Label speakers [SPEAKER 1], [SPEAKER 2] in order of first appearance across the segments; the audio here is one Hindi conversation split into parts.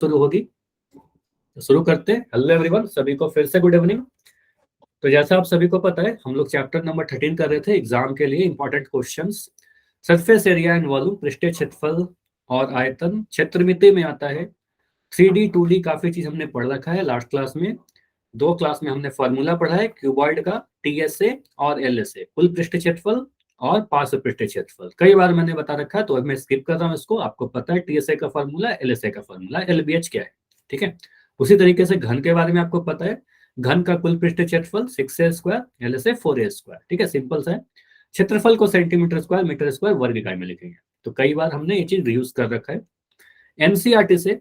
[SPEAKER 1] शुरू होगी। तो शुरू करते हैं। हेलो एवरीवन, सभी को फिर से गुड इवनिंग। तो जैसा आप सभी को पता है, हम लोग चैप्टर नंबर 13 कर रहे थे एग्जाम के लिए important questions. Surface area and volume, पृष्ठीय क्षेत्रफल और आयतन, क्षेत्रमिति में आता है। 3D 2D काफी चीज हमने पढ़ रखा है लास्ट क्लास में। 2 क्लास में हमने फॉर्मूला पढ़ा है क्यूबॉइड का, TSA और LSA, कुल पृष्ठीय क्षेत्रफल और पार्श्व पृष्ठीय क्षेत्रफल। कई बार मैंने बता रखा है तो अब मैं स्किप कर रहा हूँ इसको। आपको पता है TSA का फॉर्मूला, LSA का फॉर्मूला, LBH क्या है, ठीक है। उसी तरीके से घन के बारे में आपको पता है, घन का कुल पृष्ठीय क्षेत्रफल 6a², LSA 4a², ठीक है, सिंपल सा है। क्षेत्रफल को सेंटीमीटर स्क्वायर, मीटर स्क्वायर, वर्ग इकाई में लिखेंगे। तो कई बार हमने ये चीज रियूज कर रखा है। एनसीईआरटी से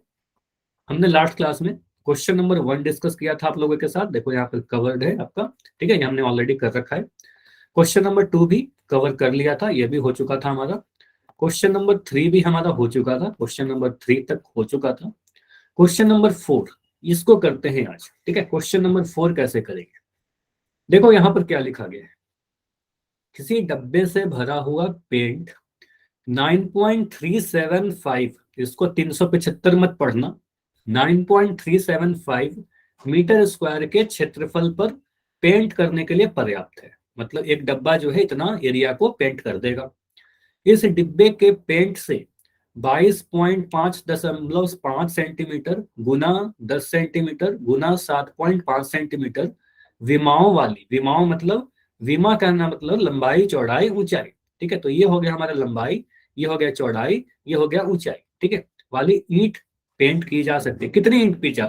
[SPEAKER 1] हमने लास्ट क्लास में क्वेश्चन नंबर 1 डिस्कस किया था आप लोगों के साथ। देखो यहाँ पर कवर्ड है आपका, ठीक है, ये हमने ऑलरेडी कर रखा है। क्वेश्चन नंबर 2 भी कवर कर लिया था, ये भी हो चुका था हमारा। क्वेश्चन नंबर 3 भी हमारा हो चुका था, क्वेश्चन नंबर 3 तक हो चुका था। क्वेश्चन नंबर 4 इसको करते हैं आज, ठीक है। क्वेश्चन नंबर 4 कैसे करेंगे, देखो यहाँ पर क्या लिखा गया है। किसी डब्बे से भरा हुआ पेंट 9.375, इसको 375 मत पढ़ना, 9.375 मीटर स्क्वायर के क्षेत्रफल पर पेंट करने के लिए पर्याप्त है। मतलब एक डब्बा जो है इतना एरिया को पेंट कर देगा। इस डिब्बे के पेंट से 22.5 सेंटीमीटर गुना 10 सेंटीमीटर गुना 7.5 सेंटीमीटर विमाओं वाली, विमाओं मतलब विमा कहना मतलब लंबाई चौड़ाई ऊंचाई, ठीक है। तो ये हो गया हमारा लंबाई, ये हो गया चौड़ाई, ये हो गया ऊंचाई, ठीक है, वाली ईंट पेंट की जा सकती है। कितनी ईंट की जा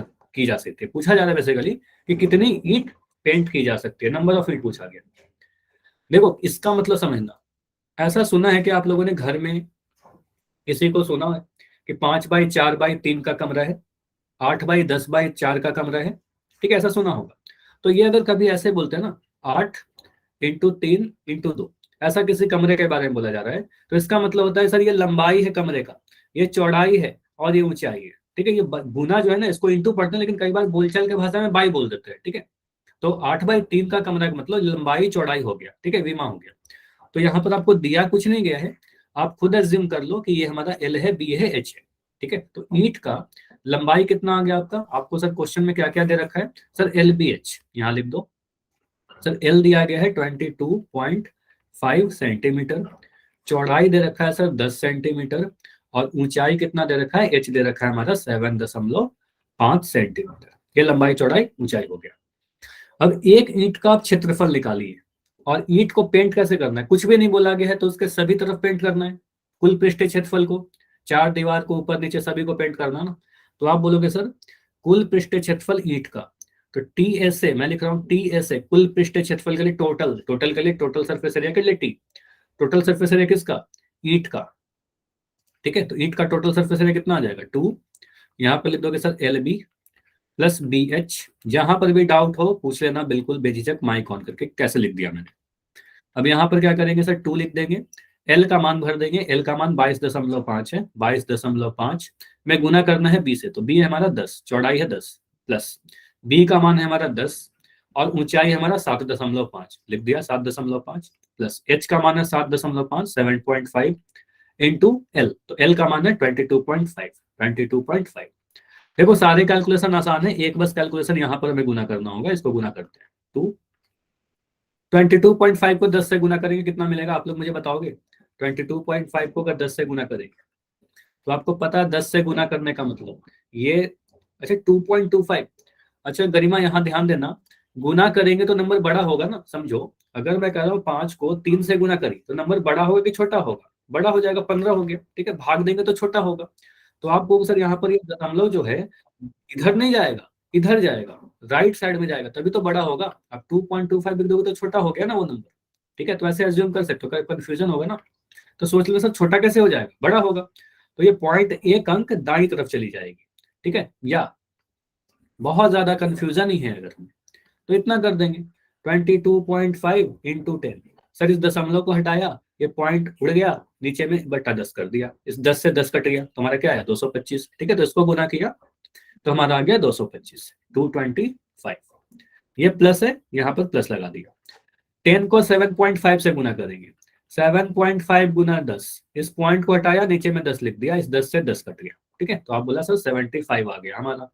[SPEAKER 1] सकती है पूछा जा रहा है बेसिकली, कि कितनी ईंट पेंट की जा सकती है, नंबर ऑफ ईंट पूछा गया। देखो इसका मतलब समझना, ऐसा सुना है कि आप लोगों ने घर में किसी को सुना है कि 5x4x3 का कमरा है, 8x10x4 का कमरा है, ठीक है, ऐसा सुना होगा। तो ये अगर कभी ऐसे बोलते हैं ना, 8x3x2, ऐसा किसी कमरे के बारे में बोला जा रहा है, तो इसका मतलब होता है सर ये लंबाई है कमरे का, ये चौड़ाई है और ये ऊंचाई है, ठीक है। ये गुना जो है ना, इसको इंटू पढ़ते हैं, लेकिन कई बार बोलचाल के भाषा में बाई बोल देते हैं, ठीक है। तो 8x3 का कमरा का मतलब लंबाई चौड़ाई हो गया, ठीक है, विमा हो गया। तो यहाँ पर आपको दिया कुछ नहीं गया है, आप खुद एज्यूम कर लो कि ये हमारा L है, B है, H है, ठीक है। तो ईंट का लंबाई कितना आ गया आपका, आपको सर क्वेश्चन में क्या क्या दे रखा है, सर LBH यहाँ लिख दो। सर L दिया गया है 22.5 सेंटीमीटर, चौड़ाई दे रखा है सर 10 सेंटीमीटर, और ऊंचाई कितना दे रखा है, H दे रखा है हमारा 7.5 सेंटीमीटर। ये लंबाई चौड़ाई ऊंचाई हो गया। अब एक ईंट का आप क्षेत्रफल निकालिए, और ईंट को पेंट कैसे करना है, कुछ भी नहीं बोला गया है, तो उसके सभी तरफ पेंट करना है। कुल पृष्ठीय क्षेत्रफल को, चार दीवार को, ऊपर नीचे सभी को पेंट करना ना। तो आप बोलोगे सर कुल पृष्ठीय क्षेत्रफल ईंट का, तो TSA मैं लिख रहा हूँ, TSA कुल पृष्ठीय क्षेत्रफल के लिए, टोटल के लिए, टोटल सरफेस एरिया के लिए T, टोटल सरफेस एरिया किसका, ईंट का, ठीक है। तो ईंट का टोटल सरफेस एरिया कितना आ जाएगा 2, यहाँ पर लिख दोगे सर LB प्लस BH। जहां पर भी डाउट हो पूछ लेना बिल्कुल बेझिझक, माइक ऑन करके कैसे लिख दिया मैंने। अब यहाँ पर क्या करेंगे सर, 2 लिख देंगे, L का मान भर देंगे, L का मान 22.5 है, 22.5 में गुना करना है B से, तो B है हमारा 10, चौड़ाई है 10, प्लस B का मान है हमारा 10 और ऊंचाई हमारा 7.5, लिख दिया 7.5, प्लस H का मान है 7.5, 7.5 इंटू L, तो L का मान है 22.5। देखो सारे कैलकुलेशन आसान है, एक बस कैलकुलेशन यहाँ पर हमें गुना करना होगा, इसको गुना करते हैं। 22.5 को 10 से गुना करेंगे कितना मिलेगा, आप लोग मुझे बताओगे। 22.5 को अगर 10 से गुना करेंगे तो आपको पता है 10 से गुना करने का मतलब ये, अच्छा 2.25। अच्छा गरिमा यहाँ ध्यान देना, गुना करेंगे तो नंबर बड़ा होगा ना, समझो। अगर मैं कह रहा हूँ 5 को 3 से गुना करी तो नंबर बड़ा होगा कि छोटा होगा, बड़ा हो जाएगा, 15 हो गया, ठीक है। भाग देंगे तो छोटा होगा। तो आपको सर यहाँ पर ये दशमलव जो है इधर नहीं जाएगा, इधर जाएगा, राइट साइड में जाएगा, तभी तो बड़ा होगा। अब 2.25 लिख दोगे तो छोटा हो गया ना वो नंबर, ठीक है। तो ऐसे एज्यूम कर सकते हो, कंफ्यूजन होगा ना, तो सोच लो सर छोटा कैसे हो जाएगा, बड़ा होगा। तो ये पॉइंट 1 अंक दाई तरफ चली जाएगी, ठीक है। या बहुत ज्यादा कंफ्यूजन ही है अगर हमें, तो इतना कर देंगे 22.5 इंटू 10। सर इस दशमलव को हटाया, ये पॉइंट उड़ गया, नीचे में बटा 10 कर दिया, इस 10 से 10 कट गया, तो हमारा क्या है 225, ठीक है। तो इसको गुना किया तो हमारा आ गया 225, 225। ये प्लस है, यहाँ पर प्लस लगा दिया। 10 को 7.5 से गुना करेंगे, 7.5 गुना 10, इस पॉइंट को हटाया, नीचे में 10 लिख दिया, इस 10 से 10 कट गया, ठीक है, तो आप बोला सर 75 आ गया हमारा।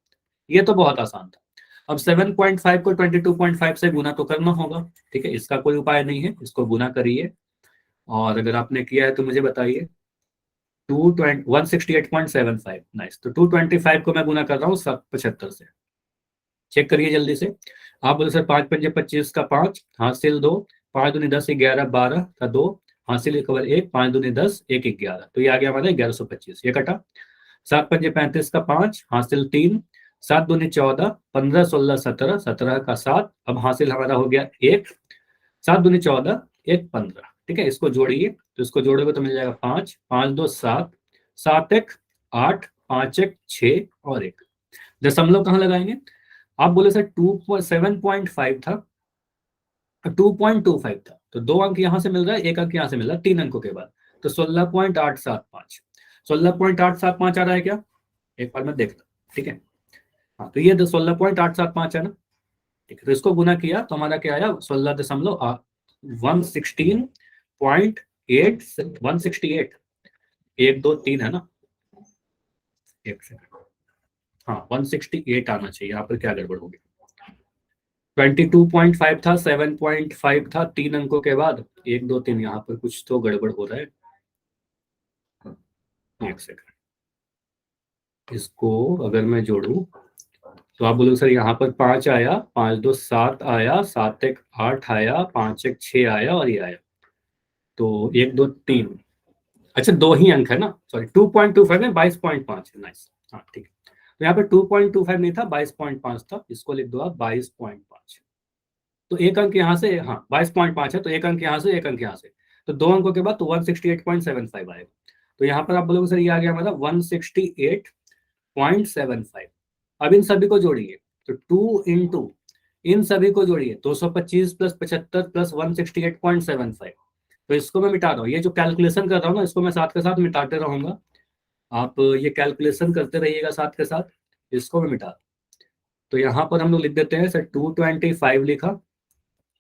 [SPEAKER 1] ये तो बहुत आसान था। अब 7.5 को 22.5 से गुना तो करना होगा, ठीक है, इसका कोई उपाय नहीं है, इसको गुना करिए, और अगर आपने किया है तो मुझे बताइए। 168.75, नाइस। तो 225 को मैं गुना कर रहा हूँ 75 से, चेक करिए जल्दी से। आप बोले सर 5 पंजे 25 का 5, हासिल 2, 5 दूनी 10, 11 12 का 2, हासिल केवल 1, 5 दूनी 10, 1 11, तो ये आ गया हमारा 1125, ये कटा। 7 पंजे 35 का 5, हासिल 3, 7 दूनी 14, 15 16 17, 17 का 7, अब हासिल हमारा हो गया 1, 7 दूनी 14, 1 15, ठीक है, इसको जोड़िए, तो इसको जोड़ोगे तो मिल जाएगा 5, 5 2 7, 7 1 8, 5 1 6 और 1। दशमलव कहाँ लगाएंगे? आप बोले सर 7.5 था, 2.25 था, तो 2 अंक यहां से मिल रहा है, 1 अंक यहां से मिल रहा है 3 अंकों के बाद, तो 16.875, 16.875 आ रहा है क्या? एक बार मैं देखता, ठीक है, हाँ, तो ये 16.875 है ना, ठीक है, तो इसको गुना किया तो हमारा क्या आया? 168, 1 2 3 है ना, एक सेकंड, हाँ 168 आना चाहिए, यहाँ पर क्या गड़बड़ होगी? 22.5 था, 7.5 था, 3 अंकों के बाद 1 2 3, यहाँ पर कुछ तो गड़बड़ हो रहा है, एक सेकंड, इसको अगर मैं जोड़ू तो आप बोलोगे सर यहाँ पर 5 आया, 5 2 7 आया, 7 1 8 आया, 5 1 6 आया और ये आया, तो 1 2 3, अच्छा 2 ही अंक है ना, सॉरी 2.25 में 22.5 है, नाइस, हाँ ठीक है, तो यहाँ पर 2.25 नहीं था, 22.5 था, इसको लिख दो आप 22.5, तो एक अंक यहाँ से, हाँ 22.5 है, तो एक अंक यहाँ से, एक अंक यहाँ से, तो 2 अंकों के बाद तो 168.75 आएगा, तो यहाँ पर आप बोलोगे सर ये आ गया हमारा 168.75। अब इन सभी को जोड़िए, तो 2 इंटू इन सभी को जोड़िए, 225 प्लस 75 प्लस 168.75, तो इसको मैं मिटा रहा हूँ, ये जो कैलकुलेशन कर रहा हूँ ना, इसको मैं साथ के साथ मिटाते रहूंगा, आप ये कैलकुलेशन करते रहिएगा साथ के साथ, इसको मैं मिटा, तो यहाँ पर हम लोग लिख देते हैं सर 225 लिखा,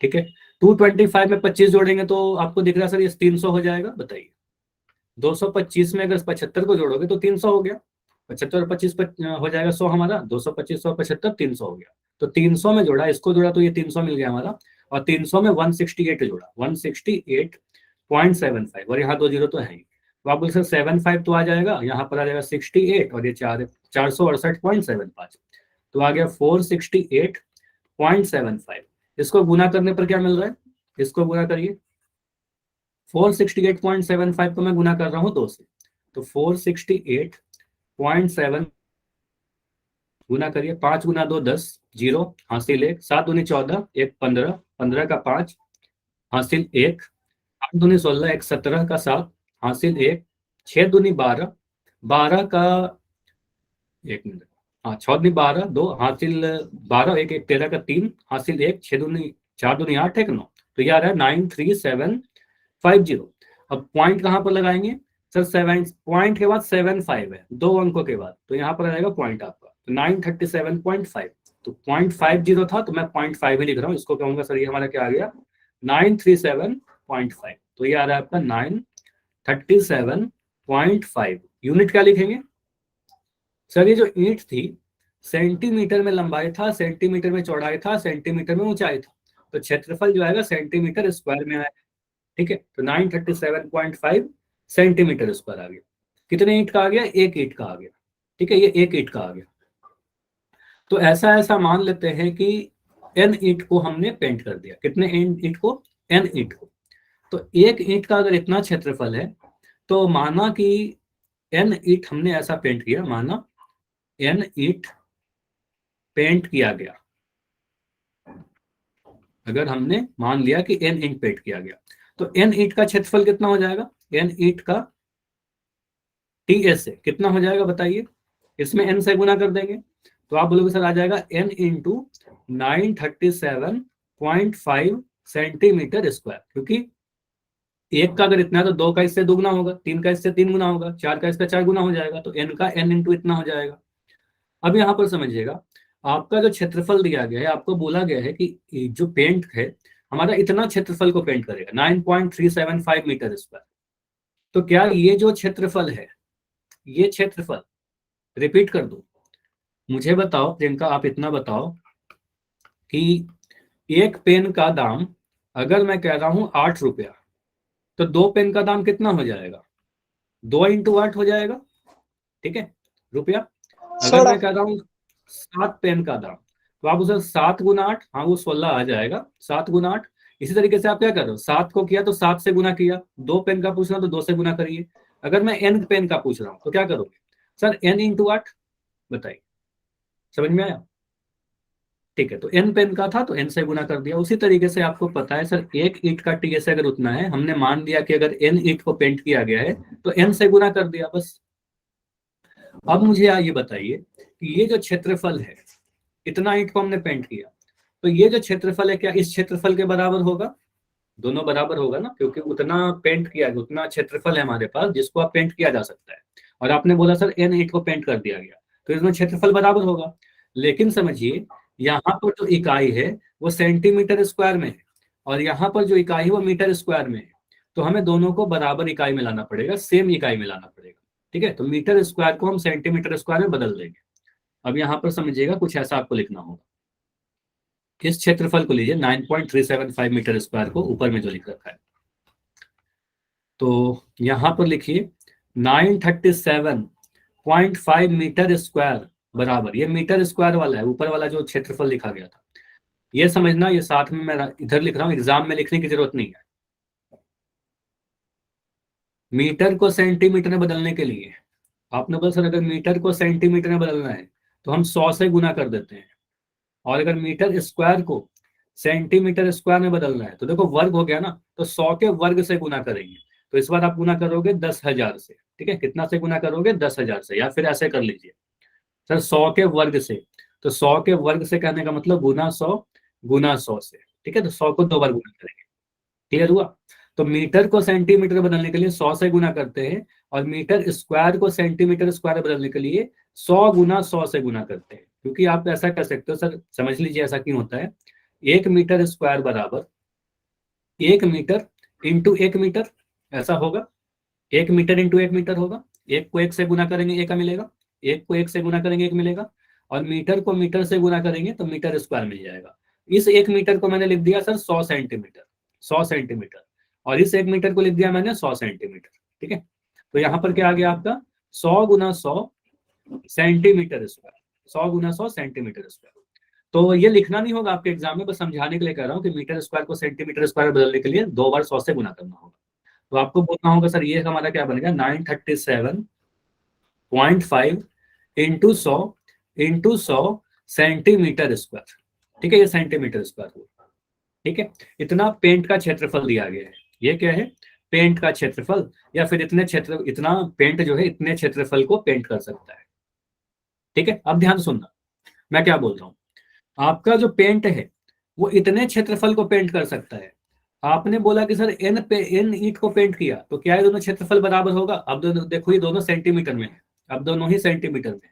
[SPEAKER 1] ठीक है, 225 में 25 जोड़ेंगे तो आपको दिख रहा है सर ये 300 हो जाएगा, बताइए 225 में अगर 75 को जोड़ोगे तो 300 हो गया, 75 और 25 हो जाएगा 100 हमारा, 225 और 75 300 हो गया, तो 300 में जोड़ा, इसको जोड़ा तो ये 300 मिल गया हमारा, और 300 में 168 जोड़ा, 168.75, और यहाँ 2 जीरो तो है ही, तो आप बोल सर 75 तो आ जाएगा, यहाँ पर आ जाएगा 68 और ये 468.75, तो आ गया 468.75, इसको गुना करने पर क्या मिल रहा है? इसको गुना करिए, 468.75 को मैं गुना कर रहा हूँ 2 से, तो 468.7 गुना करिए, 5 गुना 2 10, जीरो, हासिल 1, 7 दूनी 14, 1 15, 15 का 5, हासिल 1, 8 दूनी 16, 1 17 का 7, हासिल 1, 6 दूनी 12, 12 का 1 मिनट, हाँ 6 दूनी 12, 2 हासिल 12, 1 1 13 का 3, हासिल 1, 6 दूनी 4 दूनी 8 1 9, तो ये आ रहा है 93750। अब पॉइंट कहाँ पर लगाएंगे सर? 7 पॉइंट के बाद 75 है, 2 अंकों के बाद, तो यहाँ पर आ जाएगा पॉइंट आपका, तो 937.5, तो 0.50 था, तो मैं 0.5 ही लिख रहा हूँ, इसको कहूंगा सर ये हमारा क्या आ गया? 937.5, तो ये आ रहा है आपका 937.5। यूनिट क्या लिखेंगे सर? ये जो ईंट थी सेंटीमीटर में लंबाई था, सेंटीमीटर में चौड़ाई था, सेंटीमीटर में ऊंचाई था, तो क्षेत्रफल जो आएगा सेंटीमीटर स्क्वायर में आएगा, ठीक है, तो 937.5 सेंटीमीटर स्क्वायर आ गया। कितने ईंट का आ गया? एक ईंट का आ गया, ठीक है, ये एक ईंट का आ गया। तो ऐसा ऐसा मान लेते हैं कि n ईंट को हमने पेंट कर दिया, कितने ईंट को? n ईंट को, तो एक ईंट का अगर इतना क्षेत्रफल है, तो माना कि n ईंट हमने ऐसा पेंट किया, माना n ईंट पेंट किया गया, अगर हमने मान लिया कि n ईंट पेंट किया गया, तो n ईंट का क्षेत्रफल कितना हो जाएगा? n ईंट का ts से कितना हो जाएगा बताइए? इसमें n से गुना कर देंगे, तो आप बोलोगे सर आ जाएगा n इंटू 937.5 सेंटीमीटर स्क्वायर, क्योंकि एक का अगर इतना है तो 2 का इससे दुगना होगा, 3 का इससे 3 गुना होगा, 4 का इसका 4 गुना हो जाएगा, तो n का n इंटू इतना हो जाएगा। अब यहाँ पर समझिएगा, आपका जो क्षेत्रफल दिया गया है, आपको बोला गया है कि जो पेंट है हमारा इतना क्षेत्रफल को पेंट करेगा, 9.375 मीटर स्क्वायर, तो क्या ये जो क्षेत्रफल है, ये क्षेत्रफल रिपीट कर दूं? मुझे बताओ प्रियंका, आप इतना बताओ कि एक पेन का दाम अगर मैं कह रहा हूं 8 रुपया, तो 2 पेन का दाम कितना हो जाएगा? 2 × 8 हो जाएगा, ठीक है, रुपया। अगर
[SPEAKER 2] सोलह।
[SPEAKER 1] मैं कह रहा हूँ 7 पेन का दाम, तो आप उसे 7 × 8, हाँ वो 16 आ जाएगा, 7 × 8। इसी तरीके से आप क्या कर रहे हो, 7 को किया तो 7 से गुना किया, 2 पेन का पूछ रहा हूं तो 2 से गुना करिए। अगर मैं n पेन का पूछ रहा हूँ तो क्या करोगे? सर n × 8, बताइए, समझ में आया? ठीक है, तो n पेन का था तो n से गुना कर दिया। उसी तरीके से आपको पता है सर, एक ईंट का टीएस अगर उतना है, हमने मान लिया कि अगर n ईंट को पेंट किया गया है तो n से गुना कर दिया, बस। अब मुझे ये बताइए कि ये जो क्षेत्रफल है, इतना ईंट को हमने पेंट किया, तो ये जो क्षेत्रफल है क्या इस क्षेत्रफल के बराबर होगा? दोनों बराबर होगा ना, क्योंकि उतना पेंट किया, उतना क्षेत्रफल है हमारे पास जिसको आप पेंट किया जा सकता है। और आपने बोला सर n ईंट को पेंट कर दिया गया, तो इसमें क्षेत्रफल बराबर होगा। लेकिन समझिए, यहाँ पर जो इकाई है वो सेंटीमीटर स्क्वायर में है, और यहाँ पर जो इकाई है वो मीटर स्क्वायर में है। तो हमें दोनों को बराबर इकाई में लाना पड़ेगा, सेम इकाई में लाना पड़ेगा। ठीक है, तो मीटर स्क्वायर को हम सेंटीमीटर स्क्वायर में बदल देंगे। अब यहाँ पर समझिएगा, कुछ ऐसा आपको लिखना होगा। इस क्षेत्रफल को लीजिए 9.375 मीटर स्क्वायर को, ऊपर में जो लिख रखा है, तो यहां पर लिखिए 937.5 मीटर स्क्वायर बराबर, ये मीटर स्क्वायर वाला है, ऊपर वाला जो क्षेत्रफल लिखा गया था। ये समझना, ये साथ में मैं इधर लिख रहा हूं, एग्जाम में लिखने की जरूरत नहीं है। मीटर को सेंटीमीटर में बदलने के लिए आपने बोला सर अगर मीटर को सेंटीमीटर में बदलना है तो हम 100 से गुना कर देते हैं, और अगर मीटर स्क्वायर को सेंटीमीटर स्क्वायर में बदलना है तो देखो वर्ग हो गया ना, तो 100 के वर्ग से गुना करेंगे। तो इस बार आप गुना करोगे 10,000 से, ठीक है, कितना से गुना करोगे? 10,000 से, या फिर ऐसे कर लीजिए सर 100 के वर्ग से। तो 100 के वर्ग से कहने का मतलब गुना 100 गुना 100 से, ठीक है, तो 100 को 2 बार गुना करेंगे। क्लियर हुआ? तो मीटर को सेंटीमीटर बदलने के लिए 100 से गुना करते हैं, और मीटर स्क्वायर को सेंटीमीटर स्क्वायर बदलने के लिए 100 × 100 से गुना करते हैं। क्योंकि आप ऐसा कर सकते हो सर, समझ लीजिए ऐसा क्यों होता है। 1 मीटर स्क्वायर बराबर 1 मीटर इंटू 1 मीटर, ऐसा होगा। 1 मीटर इंटू 1 मीटर होगा। एक को एक से गुना करेंगे एक का मिलेगा, एक को एक से गुना करेंगे एक मिलेगा, और मीटर को मीटर से गुना करेंगे तो मीटर स्क्वायर मिल जाएगा। इस 1 मीटर को मैंने लिख दिया सर 100 सेंटीमीटर, 100 सेंटीमीटर। और इस 1 मीटर को लिख दिया मैंने 100 सेंटीमीटर। ठीक है, तो यहाँ पर क्या आ गया आपका? 100 × 100 सेंटीमीटर स्क्वायर, 100 × 100 सेंटीमीटर स्क्वायर। तो ये लिखना नहीं होगा आपके एग्जाम में, बस समझाने के लिए कह रहा हूँ कि मीटर स्क्वायर को सेंटीमीटर स्क्वायर बदलने के लिए 2 बार 100 से गुना करना होगा। तो आपको बोलना होगा सर ये हमारा क्या बनेगा, 937.5 इंटू 100 सेंटीमीटर स्क्वायर। ठीक है, ये सेंटीमीटर स्क्वायर हुआ। ठीक है, इतना पेंट का क्षेत्रफल दिया गया है। ये क्या है? पेंट का क्षेत्रफल, या फिर इतना पेंट जो है इतने क्षेत्रफल को पेंट कर सकता है। ठीक है, अब ध्यान सुनना मैं क्या बोल रहा हूँ। आपका जो पेंट है वो इतने क्षेत्रफल को पेंट कर सकता है। आपने बोला कि सर एन ईंट को पेंट किया, तो क्या ये दोनों क्षेत्रफल बराबर होगा? अब दोनों देखो, ये दोनों सेंटीमीटर में है, अब दोनों ही सेंटीमीटर में है।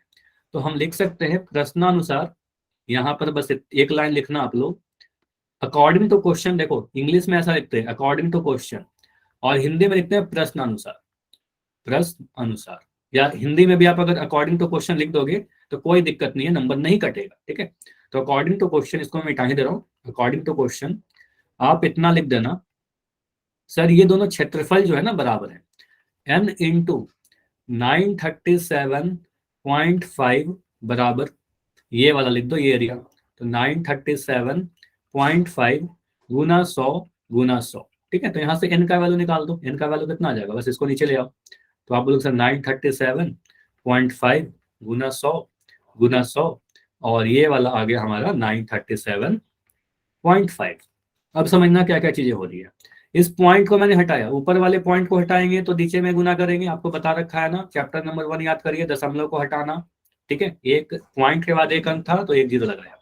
[SPEAKER 1] तो हम लिख सकते हैं प्रश्नानुसार, यहाँ पर बस एक लाइन लिखना आप लोग, अकॉर्डिंग टू क्वेश्चन। देखो इंग्लिश में ऐसा लिखते हैं अकॉर्डिंग टू क्वेश्चन, और हिंदी में लिखते हैं प्रश्न अनुसार, प्रश्न अनुसार। या हिंदी में भी आप अगर अकॉर्डिंग टू क्वेश्चन लिख दोगे तो कोई दिक्कत नहीं है, नंबर नहीं कटेगा। ठीक है, तो अकॉर्डिंग टू क्वेश्चन, इसको मैं मिटा ही दे रहा हूँ, अकॉर्डिंग टू क्वेश्चन आप इतना लिख देना, सर ये दोनों क्षेत्रफल जो है ना बराबर है, n इंटू 937.5 बराबर, ये वाला लिख दो, ये एरिया। तो 937.5 गुना 100 × 100। ठीक है, तो यहाँ से n का वैल्यू निकाल दो, n का वैल्यू कितना आ जाएगा, बस इसको नीचे ले आओ। तो आप बोलोगे सर 937.5 गुना 100 × 100, और ये वाला आ गया हमारा 937.5। अब समझना क्या क्या चीजें हो रही है। इस पॉइंट को मैंने हटाया, ऊपर वाले पॉइंट को हटाएंगे तो नीचे में गुना करेंगे, आपको बता रखा है ना, चैप्टर नंबर 1 याद करिए, दशमलव को हटाना। ठीक है, एक पॉइंट के बाद एक अंक था तो एक जीरो लगाया।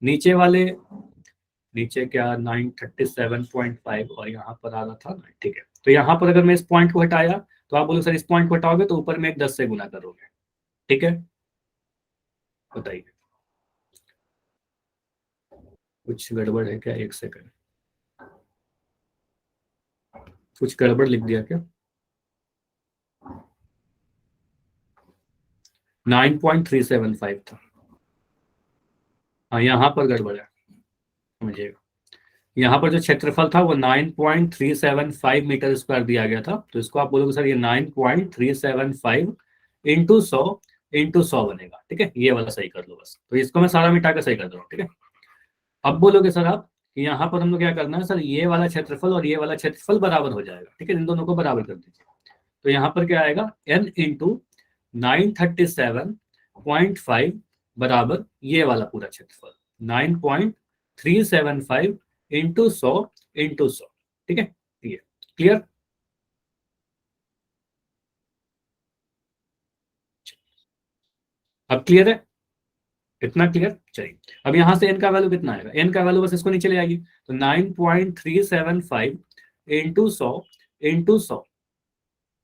[SPEAKER 1] नीचे वाले, नीचे क्या 937.5 और यहाँ पर आ रहा था 9। ठीक है, तो यहाँ पर अगर मैं इस पॉइंट को हटाया तो आप बोलो सर इस पॉइंट को हटाओगे तो ऊपर में एक 10 से गुना करोगे। ठीक है, बताइए कुछ गड़बड़ है क्या? एक सेकंड, कुछ गड़बड़ लिख दिया क्या? 9.375 था। हाँ, यहाँ पर गड़बड़ है, समझिएगा। यहाँ पर जो क्षेत्रफल था वो 9.375 मीटर स्क्वायर दिया गया था, तो इसको आप बोलोगे सर ये 9.375 इंटू 100 बनेगा। ठीक है, ये वाला सही कर लो बस। तो इसको मैं सारा मिटा कर सही कर दूँ। ठीक है, अब बोलोगे सर आप कि यहाँ पर हमको क्या करना है सर, ये वाला क्षेत्रफल और ये वाला क्षेत्रफल बराबर हो जाएगा। ठीक है, इन दोनों को बराबर कर दीजिए। तो यहाँ पर क्या आएगा, n इंटू 937.5 बराबर ये वाला पूरा क्षेत्रफल 9.375 इंटू 100। ठीक है, ये क्लियर। अब क्लियर है, इतना क्लियर। चलिए, अब यहाँ से n का वैल्यू कितना आएगा, n का वैल्यू बस इसको नीचे ले आइए। तो 9.375 इंटू 100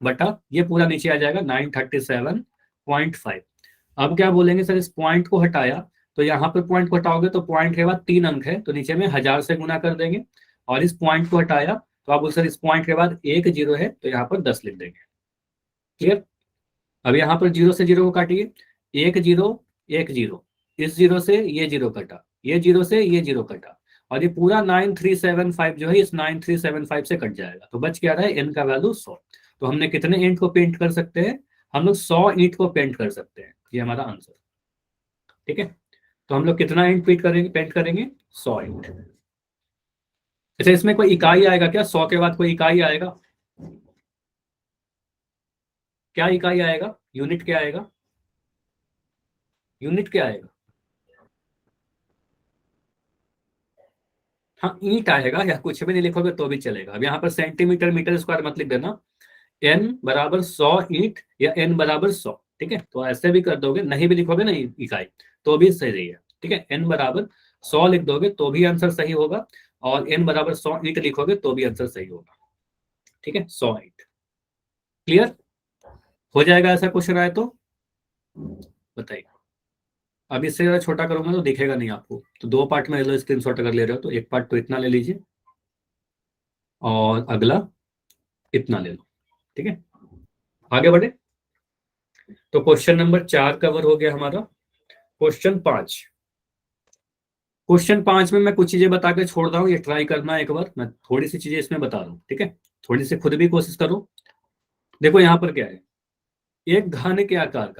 [SPEAKER 1] बटा ये पूरा नीचे आ जाएगा 937.5। अब क्या बोलेंगे सर, इस पॉइंट को हटाया, तो यहाँ पर पॉइंट को हटाओगे तो पॉइंट के बाद 3 अंक है, तो नीचे में 1000 से गुना कर देंगे। और इस पॉइंट को हटाया तो आप बोल सर इस पॉइंट के बाद एक जीरो है, तो यहाँ पर 10 लिख देंगे। क्लियर। अब यहाँ पर जीरो से जीरो को काटिए, एक जीरो एक जीरो, इस जीरो से ये जीरो कटा, ये जीरो से ये जीरो कटा, और ये पूरा 9375 जो है इस 9375 से कट जाएगा, तो बच क्या रहा है, एन का वैल्यू 100। तो हमने कितने ईंट को पेंट कर सकते हैं, हम लोग 100 ईंट को पेंट कर सकते हैं, ये हमारा आंसर। ठीक है, तो हम लोग कितना ईंट पेंट करेंगे 100 ईंट। अच्छा, इसमें कोई इकाई आएगा क्या, 100 के बाद कोई इकाई आएगा, क्या इकाई आएगा, यूनिट क्या आएगा, यूनिट क्या आएगा। हाँ, ईंट आएगा, या कुछ भी नहीं लिखोगे तो भी चलेगा। अब यहाँ पर सेंटीमीटर मीटर स्क्वायर मत लिख देना, n बराबर 100 ईंट या n बराबर 100। ठीक है, तो ऐसे भी कर दोगे, नहीं भी लिखोगे ना इकाई तो भी सही है। ठीक है, n बराबर 100 लिख दोगे तो भी आंसर सही होगा, और n बराबर 100 ईंट लिखोगे तो भी आंसर सही होगा। ठीक है, 100 ईंट। क्लियर हो जाएगा, ऐसा क्वेश्चन आए तो बताइए। अब इससे ज़्यादा छोटा करूंगा तो दिखेगा नहीं आपको, तो दो पार्ट में ले लो, स्क्रीन शॉट अगर ले रहे हो तो एक पार्ट तो इतना ले लीजिए और अगला इतना ले लो। ठीक है, आगे बढ़े। तो क्वेश्चन नंबर 4 कवर हो गया हमारा। क्वेश्चन 5 में मैं कुछ चीजें बता के छोड़ रहा हूँ, ये ट्राई करना एक बार, मैं थोड़ी सी चीजें इसमें बता रहा हूँ। ठीक है, थोड़ी सी खुद भी कोशिश करो। देखो यहाँ पर क्या है, एक घन के आकार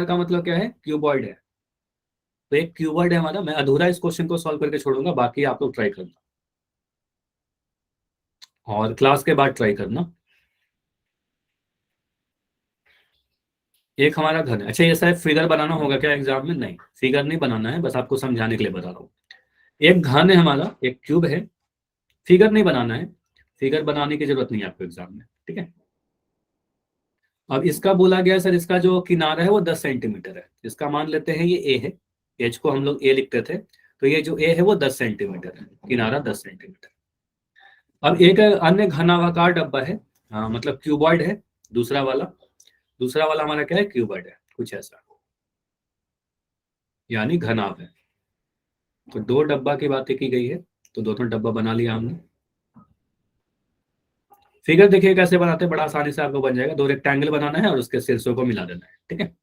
[SPEAKER 1] का मतलब क्या है, क्यूबॉइड है। तो एक क्यूबॉइड है हमारा, मैं अधूरा इस क्वेश्चन को सॉल्व करके छोड़ूंगा, बाकी आप लोग ट्राई करना और क्लास के बाद ट्राई करना। एक हमारा घन है। अच्छा, ये शायद फिगर बनाना होगा क्या एग्जाम में, नहीं फिगर नहीं बनाना है, बस आपको समझाने के लिए बता रहा हूँ। एक घन है हमारा, एक क्यूब है, फिगर नहीं बनाना है, फिगर बनाने की जरूरत नहीं है आपको एग्जाम में। ठीक है, अब इसका बोला गया सर, इसका जो किनारा है वो 10 सेंटीमीटर है, इसका मान लेते हैं ये ए है, एच को हम लोग ए लिखते थे, तो ये जो ए है वो 10 सेंटीमीटर है, किनारा 10 सेंटीमीटर। अब एक अन्य घनाभाकार डब्बा है, हाँ मतलब क्यूबॉइड है, दूसरा वाला हमारा क्या है, क्यूबॉइड है कुछ ऐसा, यानी घनाभ है। तो दो डब्बा की बातें की गई है, तो दोनों डब्बा बना लिया हमने। फिगर देखिए कैसे बनाते हैं, बड़ा आसानी से आपको बन जाएगा। दो रेक्टेंगल बनाना है और उसके शीर्षों को मिला देना है। ठीक है,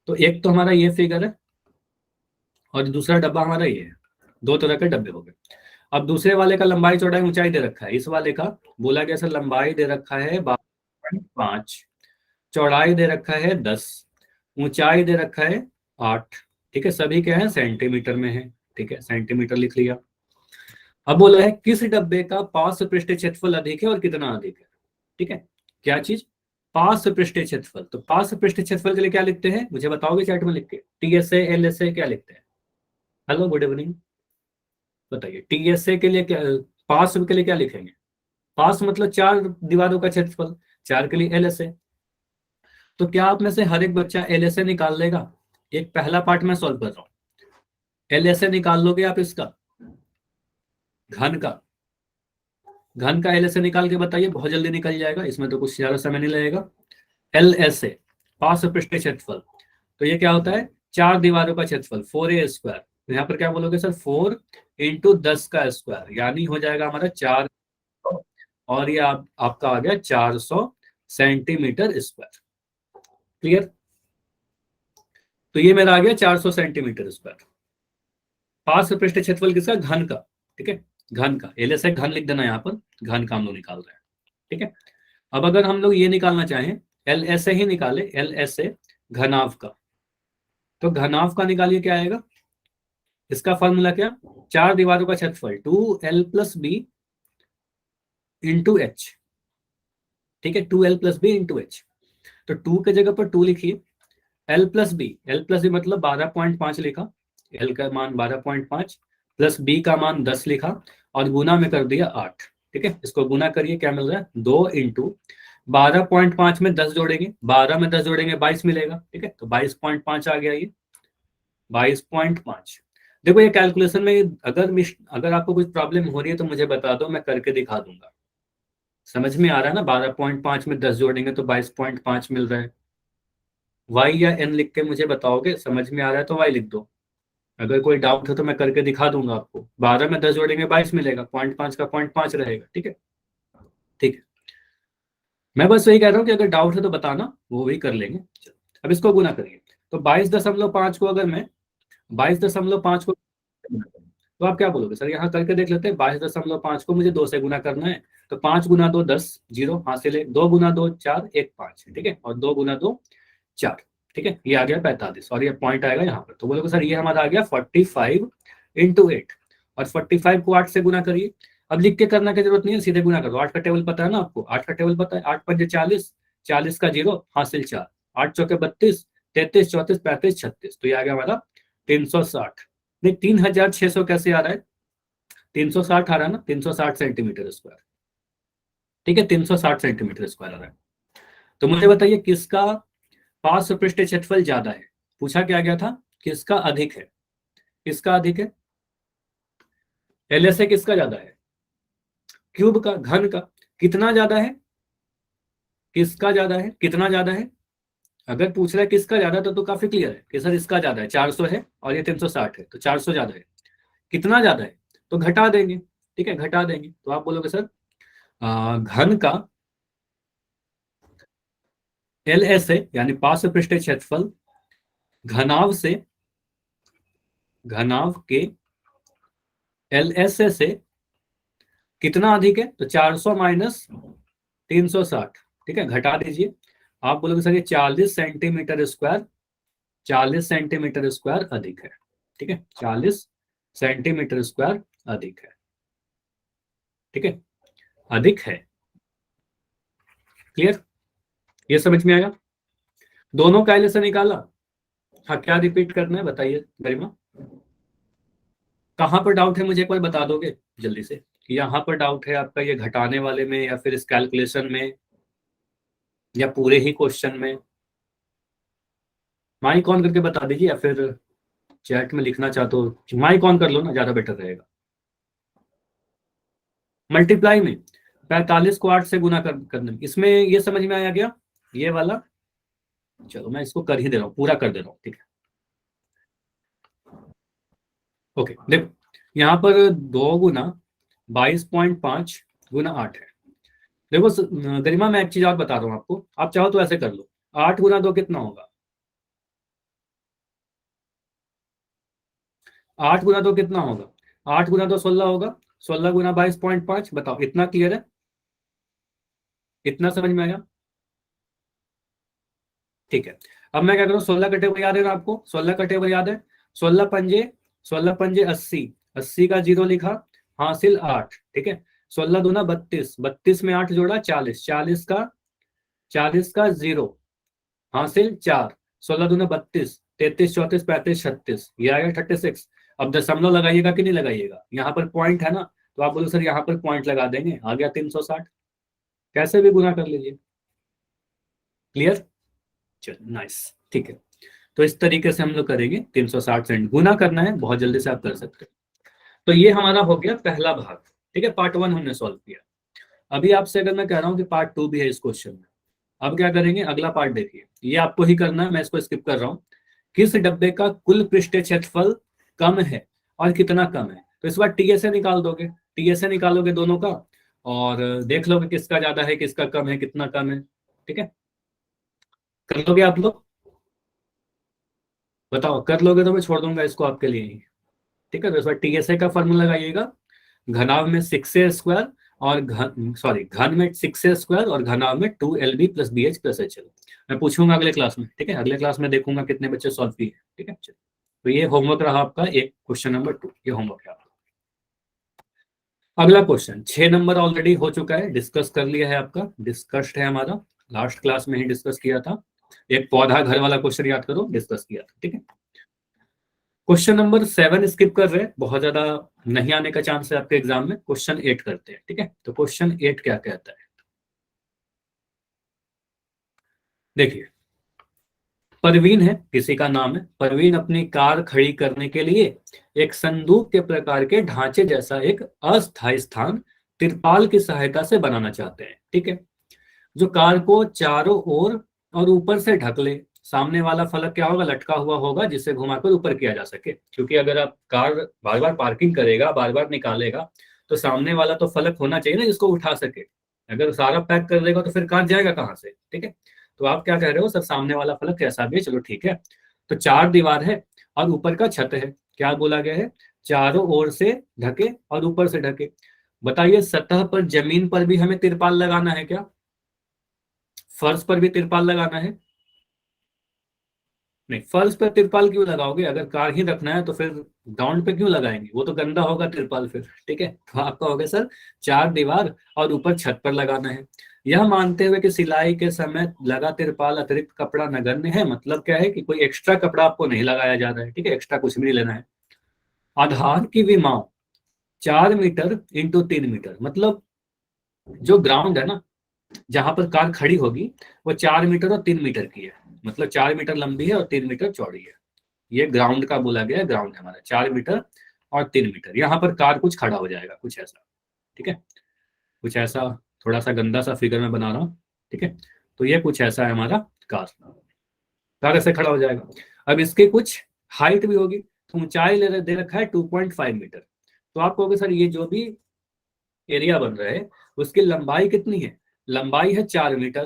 [SPEAKER 1] तो एक तो हमारा ये फिगर है और दूसरा डब्बा हमारा ये है, दो तरह के डब्बे हो गए। अब दूसरे वाले का लंबाई चौड़ाई ऊंचाई दे रखा है, इस वाले का बोला गया सर लंबाई दे रखा है 12.5, चौड़ाई दे रखा है 10, ऊंचाई दे रखा है 8। ठीक है, सभी क्या है सेंटीमीटर में है। ठीक है, सेंटीमीटर लिख लिया। अब बोला है किस डब्बे का पार्श्व पृष्ठीय क्षेत्रफल अधिक है और कितना अधिक है। ठीक है, क्या चीज, पार्श्व पृष्ठीय क्षेत्रफल। तो पार्श्व पृष्ठीय क्षेत्रफल के लिए क्या लिखते हैं, मुझे बताओगे चैट में लिख के, टीएसए एलएसए क्या लिखते हैं। हेलो गुड इवनिंग, बताइए टीएसए के लिए क्या, पार्श्व के लिए क्या लिखेंगे, पार्श्व मतलब चार दीवारों का क्षेत्रफल, चार के लिए एलएसए। तो क्या आप में से हर एक बच्चा एलएसए निकाल लेगा, एक पहला पार्ट में सॉल्व कर रहा हूँ, एलएसए निकाल लोगे आप इसका, घन का, घन का एलएसए निकाल के बताइए, बहुत जल्दी निकल जाएगा, इसमें तो कुछ ज्यादा समय नहीं लगेगा। एलएसए पार्श्व पृष्ठीय क्षेत्रफल, तो ये क्या होता है, चार दीवारों का क्षेत्रफल 4a²। तो यहाँ पर क्या बोलोगे सर, 4 इंटू 10 का स्क्वायर, यानी हो जाएगा हमारा 4, और ये आपका आ गया 400 सेंटीमीटर स्क्वायर। क्लियर। तो ये मेरा आ गया 400 सेंटीमीटर स्क्वायर। पार्श्व पृष्ठ क्षेत्रफल किसका? घन का। ठीक है, घन का। एल एस है, घन लिख देना यहाँ पर, घन का हम लोग निकाल रहे हैं। ठीक है, अब अगर हम लोग ये निकालना चाहें, एल एस ए ही निकाले, एल एस ए घनाभ का, तो घनाभ का निकालिए, क्या आएगा इसका फॉर्मूला? क्या? चार दीवारों का क्षेत्रफल 2l+b इंटू एच। ठीक है, 2l+b इंटू एच। तो 2 के जगह पर 2 लिखिए, एल प्लस बी मतलब 12.5 लिखा, एल का मान 12.5 प्लस बी का मान 10 लिखा, और गुना में कर दिया 8। ठीक है, इसको गुना करिए, क्या मिल रहा है? 2 इंटू 12.5 में 10 जोड़ेंगे, 12 में 10 जोड़ेंगे 22 मिलेगा। ठीक है, तो 22.5 आ गया ये, 22.5। देखो ये कैलकुलेशन में अगर आपको कुछ प्रॉब्लम हो रही है तो मुझे बता दो, मैं करके दिखा दूंगा। समझ में आ रहा है ना? 12.5 में 10 जोड़ेंगे तो 22.5 मिल रहा है। वाई या एन लिख के मुझे बताओगे, समझ में आ रहा है तो वाई लिख दो। अगर कोई डाउट हो तो मैं करके दिखा दूंगा आपको। 12 में 10 जोड़ेंगे 22 मिलेगा, 0.5 का 0.5 रहेगा। ठीक है, ठीक है, मैं बस वही कह रहा हूँ कि अगर डाउट है तो बताना, वो भी कर लेंगे। चलो, अब इसको गुना करिए। तो 22.5 को अगर मैं 22.5 को तो आप क्या बोलोगे? सर यहाँ करके देख लेते हैं। 22.5 को मुझे 2 से गुना करना है, तो 5 गुना 2 10, जीरो हासिल है। 2 गुना 2 4, 1 5। ठीक है, और 2 गुना 2 4। ठीक है, ये आ गया 45, और ये पॉइंट आएगा यहाँ पर। तो बोलोगे सर ये हमारा आ गया 45 इंटू 8, और 45 को 8 से गुना करिए। अब लिख के करना की जरूरत नहीं है, सीधे गुना कर दो। 8 का टेबल पता है ना आपको? 8 का टेबल पता है, 8 पंजे 40, 40 का जीरो हासिल 4, 8 चौके 32, 33 34 35 36। तो ये आ गया हमारा 360। नहीं, 3600 कैसे आ रहा है? 360 आ रहा है ना, 360 सेंटीमीटर स्क्वायर। ठीक है, 360 सेंटीमीटर स्क्वायर आ रहा है। तो मुझे बताइए किसका पार्श्व पृष्ठ क्षेत्रफल ज्यादा है? पूछा क्या गया था, किसका अधिक है? किसका अधिक है? एलएसए किसका ज्यादा है? क्यूब का, घन का। कितना ज्यादा है? किसका ज्यादा है? कितना ज्यादा है? अगर पूछ रहा है किसका ज्यादा तो काफी क्लियर है कि सर इसका ज्यादा है, 400 है और ये 360 है, तो 400 ज्यादा है। कितना ज्यादा है? तो घटा देंगे। ठीक है, घटा देंगे, तो आप बोलोगे सर घन का एल एस ए यानी पार्श्व पृष्ठ क्षेत्रफल घनाभ से, घनाभ के एल एस ए से कितना अधिक है? तो 400 माइनस 360। ठीक है, घटा दीजिए। आप बोलोगे सर ये 40 सेंटीमीटर स्क्वायर, 40 सेंटीमीटर स्क्वायर अधिक है। ठीक है, 40 सेंटीमीटर स्क्वायर अधिक है। ठीक है, अधिक है। क्लियर? ये समझ में आया? दोनों का से निकाला। हाँ, क्या रिपीट करना है बताइए गरिमा? कहाँ पर डाउट है मुझे एक बार बता दोगे जल्दी से, कि यहाँ पर डाउट है आपका ये घटाने वाले में, या फिर इस कैलकुलेशन में, या पूरे ही क्वेश्चन में? माइक ऑन करके बता दीजिए, या फिर चैट में लिखना चाहते हो माइक ऑन कर लो ना, ज्यादा बेटर रहेगा। मल्टीप्लाई में 45 को 8 से गुना करने में, इसमें ये समझ में आया गया ये वाला? चलो मैं इसको कर ही दे रहा हूँ, पूरा कर दे रहा हूँ। ठीक है, ओके, देखो यहाँ पर 2 गुना 22.5 गुना 8 है। देखो गरिमा, मैं एक चीज और बता रहा हूँ आपको, आप चाहो तो ऐसे कर लो। 8 गुना 2 कितना होगा? 8 गुना 2 कितना होगा? 8 गुना 2 16 होगा, 16 गुना 22.5। बताओ, इतना क्लियर है? इतना समझ में आया? ठीक है, अब मैं क्या करूँ, 16 का टेबल याद है ना आपको? 16 का टेबल याद है? 16 पंजे 80, 80 का जीरो लिखा, हासिल 8। ठीक है, 16 दूना 32, 32 में 8 जोड़ा 40, 40 का जीरो हासिल 4, 16 दूना 32, 33 34 35 36, ये आएगा 36। अब दशमलव लगाइएगा कि नहीं लगाइएगा? यहाँ पर पॉइंट है ना, तो आप बोलो सर यहाँ पर पॉइंट लगा देंगे, आ गया 360। कैसे भी गुना कर लीजिए। क्लियर? चलो नाइस, ठीक है। तो इस तरीके से हम लोग करेंगे, 360 सेंट गुना करना है, बहुत जल्दी से आप कर सकते हैं। तो ये हमारा हो गया पहला भाग। ठीक है, पार्ट 1 हमने सॉल्व किया। अभी आपसे अगर मैं कह रहा हूँ कि पार्ट 2 भी है इस क्वेश्चन में, अब क्या करेंगे, अगला पार्ट देखिए, ये आपको ही करना है, मैं इसको स्किप कर रहा हूँ। किस डब्बे का कुल पृष्ठीय क्षेत्रफल कम है और कितना कम है? तो इस बार टीएसए निकाल दोगे, टीएसए निकालोगे दोनों का, और देख लोगे किसका ज्यादा है, किसका कम है, कितना कम है। ठीक है, कर लोगे आप लोग? बताओ, कर लोगे तो मैं छोड़ दूंगा इसको आपके लिए ही। ठीक है, तो इस बार टीएसए का फॉर्मूला लगाइएगा। घनाभ में 6a² और घन में 6a² और घनाभ में 2lb plus bh plus hL। मैं पूछूंगा अगले क्लास में, ठीक है, अगले क्लास में देखूंगा कितने बच्चे सॉल्व किए। ठीक है, चलो। तो ये होमवर्क रहा आपका, एक क्वेश्चन नंबर 2 ये होमवर्क है आपका। अगला क्वेश्चन 6 नंबर ऑलरेडी हो चुका है, डिस्कस कर लिया है आपका, डिस्कस्ड है हमारा, लास्ट क्लास में ही डिस्कस किया था। एक पौधा घर वाला क्वेश्चन याद करो, डिस्कस किया था। ठीक है, क्वेश्चन नंबर 7 स्किप कर रहे हैं, बहुत ज्यादा नहीं आने का चांस है आपके एग्जाम में। क्वेश्चन 8 करते हैं। ठीक है, तो क्वेश्चन 8 क्या कहता है, देखिए। परवीन है, किसी का नाम है, परवीन अपनी कार खड़ी करने के लिए एक संदूक के प्रकार के ढांचे जैसा एक अस्थायी स्थान तिरपाल की सहायता से बनाना चाहते हैं। ठीक है, जो कार को चारों ओर और ऊपर से ढक ले। सामने वाला फलक क्या होगा, लटका हुआ होगा, जिसे घुमाकर ऊपर किया जा सके, क्योंकि अगर आप कार बार बार पार्किंग करेगा, बार बार निकालेगा, तो सामने वाला तो फलक होना चाहिए ना जिसको उठा सके। अगर सारा पैक कर देगा तो फिर कार जाएगा कहाँ से। ठीक है, तो आप क्या कह रहे हो सर, सामने वाला फलक कैसा भी है, चलो ठीक है। तो चार दीवार है और ऊपर का छत है, क्या बोला गया है, चारों ओर से ढके और ऊपर से ढके। बताइए, सतह पर जमीन पर भी हमें तिरपाल लगाना है क्या, फर्श पर भी तिरपाल लगाना है? नहीं, फर्श पर तिरपाल क्यों लगाओगे, अगर कार ही रखना है तो फिर ग्राउंड पे क्यों लगाएंगे, वो तो गंदा होगा तिरपाल फिर। ठीक है, तो आपका हो गया सर, चार दीवार और ऊपर छत पर लगाना है। यह मानते हुए कि सिलाई के समय लगा तिरपाल अतिरिक्त कपड़ा नगण्य है, मतलब क्या है कि कोई एक्स्ट्रा कपड़ा आपको नहीं लगाया जा रहा है। ठीक है, एक्स्ट्रा कुछ भी नहीं लेना है। आधार की विमाओं 4 मीटर इंटू 3 मीटर, मतलब जो ग्राउंड है ना जहां पर कार खड़ी होगी, वो 4 मीटर और 3 मीटर की है, मतलब 4 मीटर लंबी है और 3 मीटर चौड़ी है। ये ग्राउंड का बोला गया है, ग्राउंड है हमारा 4 मीटर और 3 मीटर। यहाँ पर कार कुछ खड़ा हो जाएगा, कुछ ऐसा। ठीक है, कुछ ऐसा, थोड़ा सा गंदा सा फिगर में बना रहा हूँ। ठीक है, तो ये कुछ ऐसा है हमारा कार, कार ऐसे खड़ा हो जाएगा। अब इसके कुछ हाइट भी होगी, तो ऊंचाई दे रखा है 2.5 मीटर। तो आप कहोगे सर ये जो भी एरिया बन रहा है उसकी लंबाई कितनी है, लंबाई है 4 मीटर,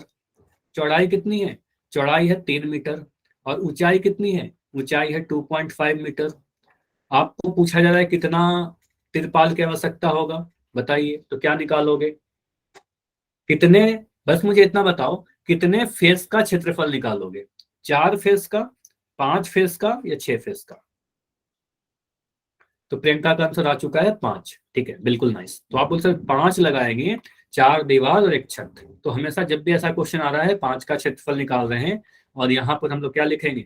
[SPEAKER 1] चौड़ाई कितनी है, चौड़ाई है 3 मीटर, और ऊंचाई कितनी है, ऊंचाई है 2.5 मीटर। आपको पूछा जा रहा है कितना तिरपाल की आवश्यकता होगा, बताइए, तो क्या निकालोगे, कितने, बस मुझे इतना बताओ, कितने फेस का क्षेत्रफल निकालोगे, 4 फेस का, 5 फेस का या 6 फेस का? तो प्रियंका का आंसर आ चुका है 5। ठीक है, बिल्कुल नाइस। तो आप बोल सर 5 लगाएंगे, 4 दीवार और एक छत। तो हमेशा जब भी ऐसा क्वेश्चन आ रहा है 5 का क्षेत्रफल निकाल रहे हैं, और यहाँ पर हम लोग क्या लिखेंगे,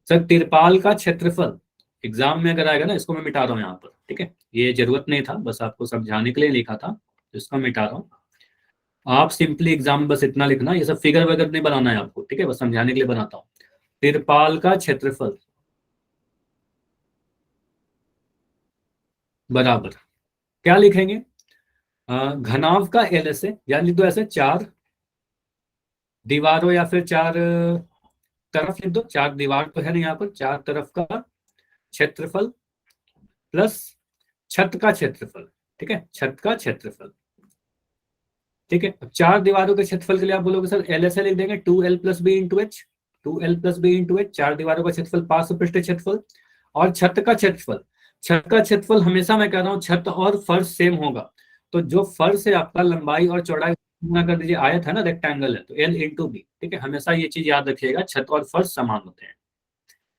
[SPEAKER 1] सर तिरपाल का क्षेत्रफल। एग्जाम में अगर आएगा ना, इसको मैं मिटा रहा हूँ यहाँ पर। ठीक है, ये जरूरत नहीं था, बस आपको समझाने के लिए लिखा था, तो इसको मिटा रहा हूँ। आप सिंपली एग्जाम में बस इतना लिखना, ये सब फिगर वगैरह नहीं बनाना है आपको। ठीक है, बस समझाने के लिए बनाता हूँ। तिरपाल का क्षेत्रफल बराबर क्या लिखेंगे, घनाभ का एल ऐसे, या लिख दो ऐसे, 4 दीवारों या फिर 4 तरफ लिख दो, 4 दीवार तो है ना यहाँ पर, 4 तरफ का क्षेत्रफल प्लस छत का क्षेत्रफल। ठीक है, छत का क्षेत्रफल। ठीक है, अब 4 दीवारों के क्षेत्रफल के लिए आप बोलोगे सर एल ऐसे लिख देंगे, 2l+b/h, 2l+b/h, 4 दीवारों का क्षेत्रफल, 500 पृष्ठ क्षेत्रफल। और छत का क्षेत्रफल, छत का क्षेत्रफल हमेशा मैं कह रहा हूँ छत और फर्श सेम होगा, तो जो फर्श है आपका लंबाई और चौड़ाई गुना कर दीजिए, आयत है ना, रेक्टेंगल है, तो l/b। ठीक है, हमेशा ये चीज याद रखिएगा, छत और फर्श समान होते हैं।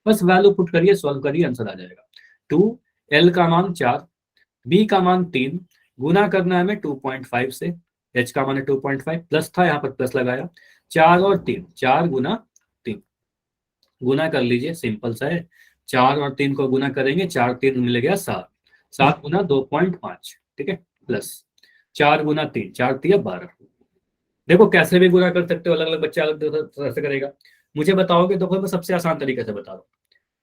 [SPEAKER 1] बस वैल्यू पुट करिए, सॉल्व करिए, आंसर आ जाएगा। 2l का मान 4, b का मान 3, गुना करना है हमें 2.5 से, h का मान है 2.5, प्लस था यहाँ पर प्लस लगाया, 4 और 3, 4 गुना 3, गुना कर लीजिए, सिंपल सा है। 4 और 3 को गुना करेंगे, 4 3 मिल गया 7, 7 गुना 2.5। ठीक है, प्लस 4 गुना 3, 4 3 12। देखो कैसे भी गुना कर सकते हो, अलग अलग बच्चा अलग तरह से करेगा। मुझे बताओगे, देखो मैं सबसे आसान तरीके से बता रहा हूँ।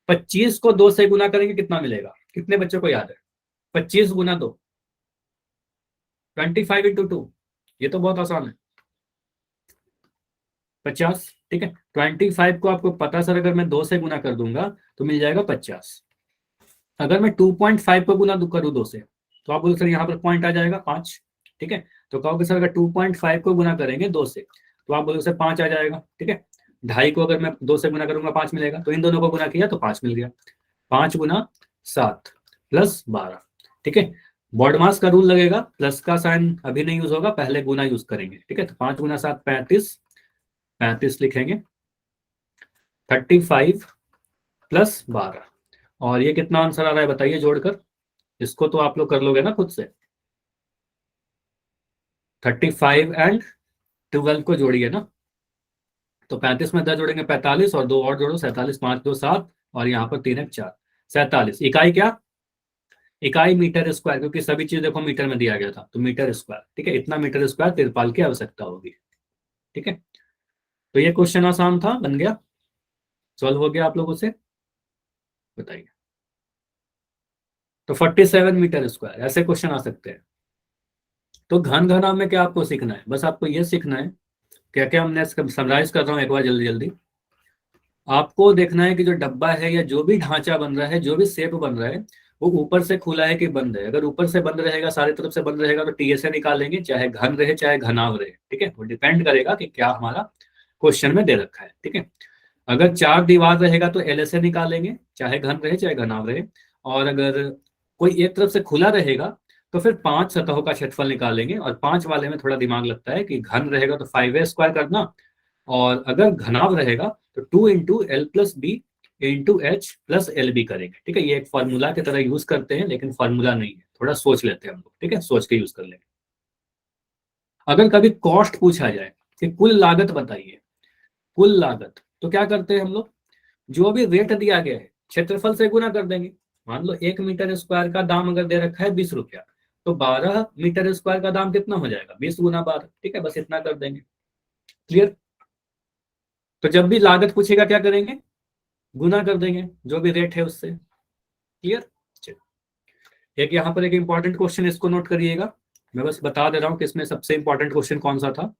[SPEAKER 1] 25 को 2 से गुना करेंगे कितना मिलेगा, कितने बच्चों को याद है, 25 गुना 2, 25 × 2, ये तो बहुत आसान है, 50। ठीक है, 25 को आपको पता सर, अगर मैं 2 से गुना कर दूंगा तो मिल जाएगा 50। अगर मैं 2.5 को गुना करूँ 2 से, तो आप बोलो सर यहाँ पर पॉइंट आ जाएगा 5। ठीक है, तो कहोगे सर अगर 2.5 को गुना करेंगे 2 से, तो आप बोलोगे सर 5 आ जाएगा। ठीक है, 2.5 को अगर मैं 2 से गुना करूंगा 5 मिलेगा, तो इन दोनों को गुना किया तो 5 मिल गया। 5 गुना 7 प्लस 12, ठीक है। बॉडमास का रूल लगेगा, प्लस का साइन अभी नहीं यूज होगा, पहले गुना यूज करेंगे, ठीक है। तो 5 गुना 7 35, 35 लिखेंगे, 35 प्लस 12। और ये कितना आंसर आ रहा है बताइए जोड़कर, इसको तो आप लोग कर लोगे ना खुद से। 35 एंड 12 को जोड़िए ना, तो 35 में 10 जोड़ेंगे 45, और 2 और जोड़ो 47, 5 2 7, और यहाँ पर 3 1 4, 47। इकाई क्या, इकाई मीटर स्क्वायर, क्योंकि सभी चीज देखो मीटर में दिया गया था, तो मीटर स्क्वायर, ठीक है। इतना मीटर स्क्वायर तिरपाल की आवश्यकता होगी, ठीक है। तो ये क्वेश्चन आसान था, बन गया, सॉल्व हो गया आप लोगों से, बताइए। तो 47 मीटर स्क्वायर, ऐसे क्वेश्चन आ सकते हैं। तो घन घनाभ में क्या आपको सीखना है, बस आपको ये सीखना है, क्या क्या हमने समराइज कर रहा हूँ एक बार जल्दी जल्दी। आपको देखना है कि जो डब्बा है या जो भी ढांचा बन रहा है, जो भी शेप बन रहा है, वो ऊपर से खुला है कि बंद है। अगर ऊपर से बंद रहेगा, सारी तरफ से बंद रहेगा, तो टीएसए निकालेंगे, चाहे घन रहे चाहे घनाभ रहे, ठीक है। वो डिपेंड करेगा कि क्या हमारा क्वेश्चन में दे रखा है, ठीक है। अगर 4 दीवार रहेगा तो एलएसए निकालेंगे, चाहे घन रहे चाहे घनाभ रहे। और अगर कोई एक तरफ से खुला रहेगा, तो फिर 5 सतहों का क्षेत्रफल निकालेंगे। और 5 वाले में थोड़ा दिमाग लगता है कि घन रहेगा तो 5a स्क्वायर करना, और अगर घनाभ रहेगा तो 2 into L plus B into H plus L B करेंगे, ठीक है। ये एक फॉर्मूला की तरह यूज करते हैं, लेकिन फॉर्मूला नहीं है, थोड़ा सोच लेते हैं हम लोग, ठीक है, सोच के यूज कर लेंगे। अगर कभी कॉस्ट पूछा जाए कि कुल लागत बताइए, कुल लागत, तो क्या करते हैं हम लोग, जो भी रेट दिया गया है क्षेत्रफल से गुना कर देंगे। मान लो 1 मीटर स्क्वायर का दाम अगर दे रखा है 20 रुपया, तो 12 मीटर स्क्वायर का दाम कितना हो जाएगा, 20 गुना 12, ठीक है, बस इतना कर देंगे। क्लियर। तो जब भी लागत पूछेगा क्या करेंगे, गुना कर देंगे जो भी रेट है उससे। क्लियर। एक यहाँ पर एक इंपॉर्टेंट क्वेश्चन, इसको नोट करिएगा, मैं बस बता दे रहा हूँ कि इसमें सबसे इंपॉर्टेंट क्वेश्चन कौन सा था।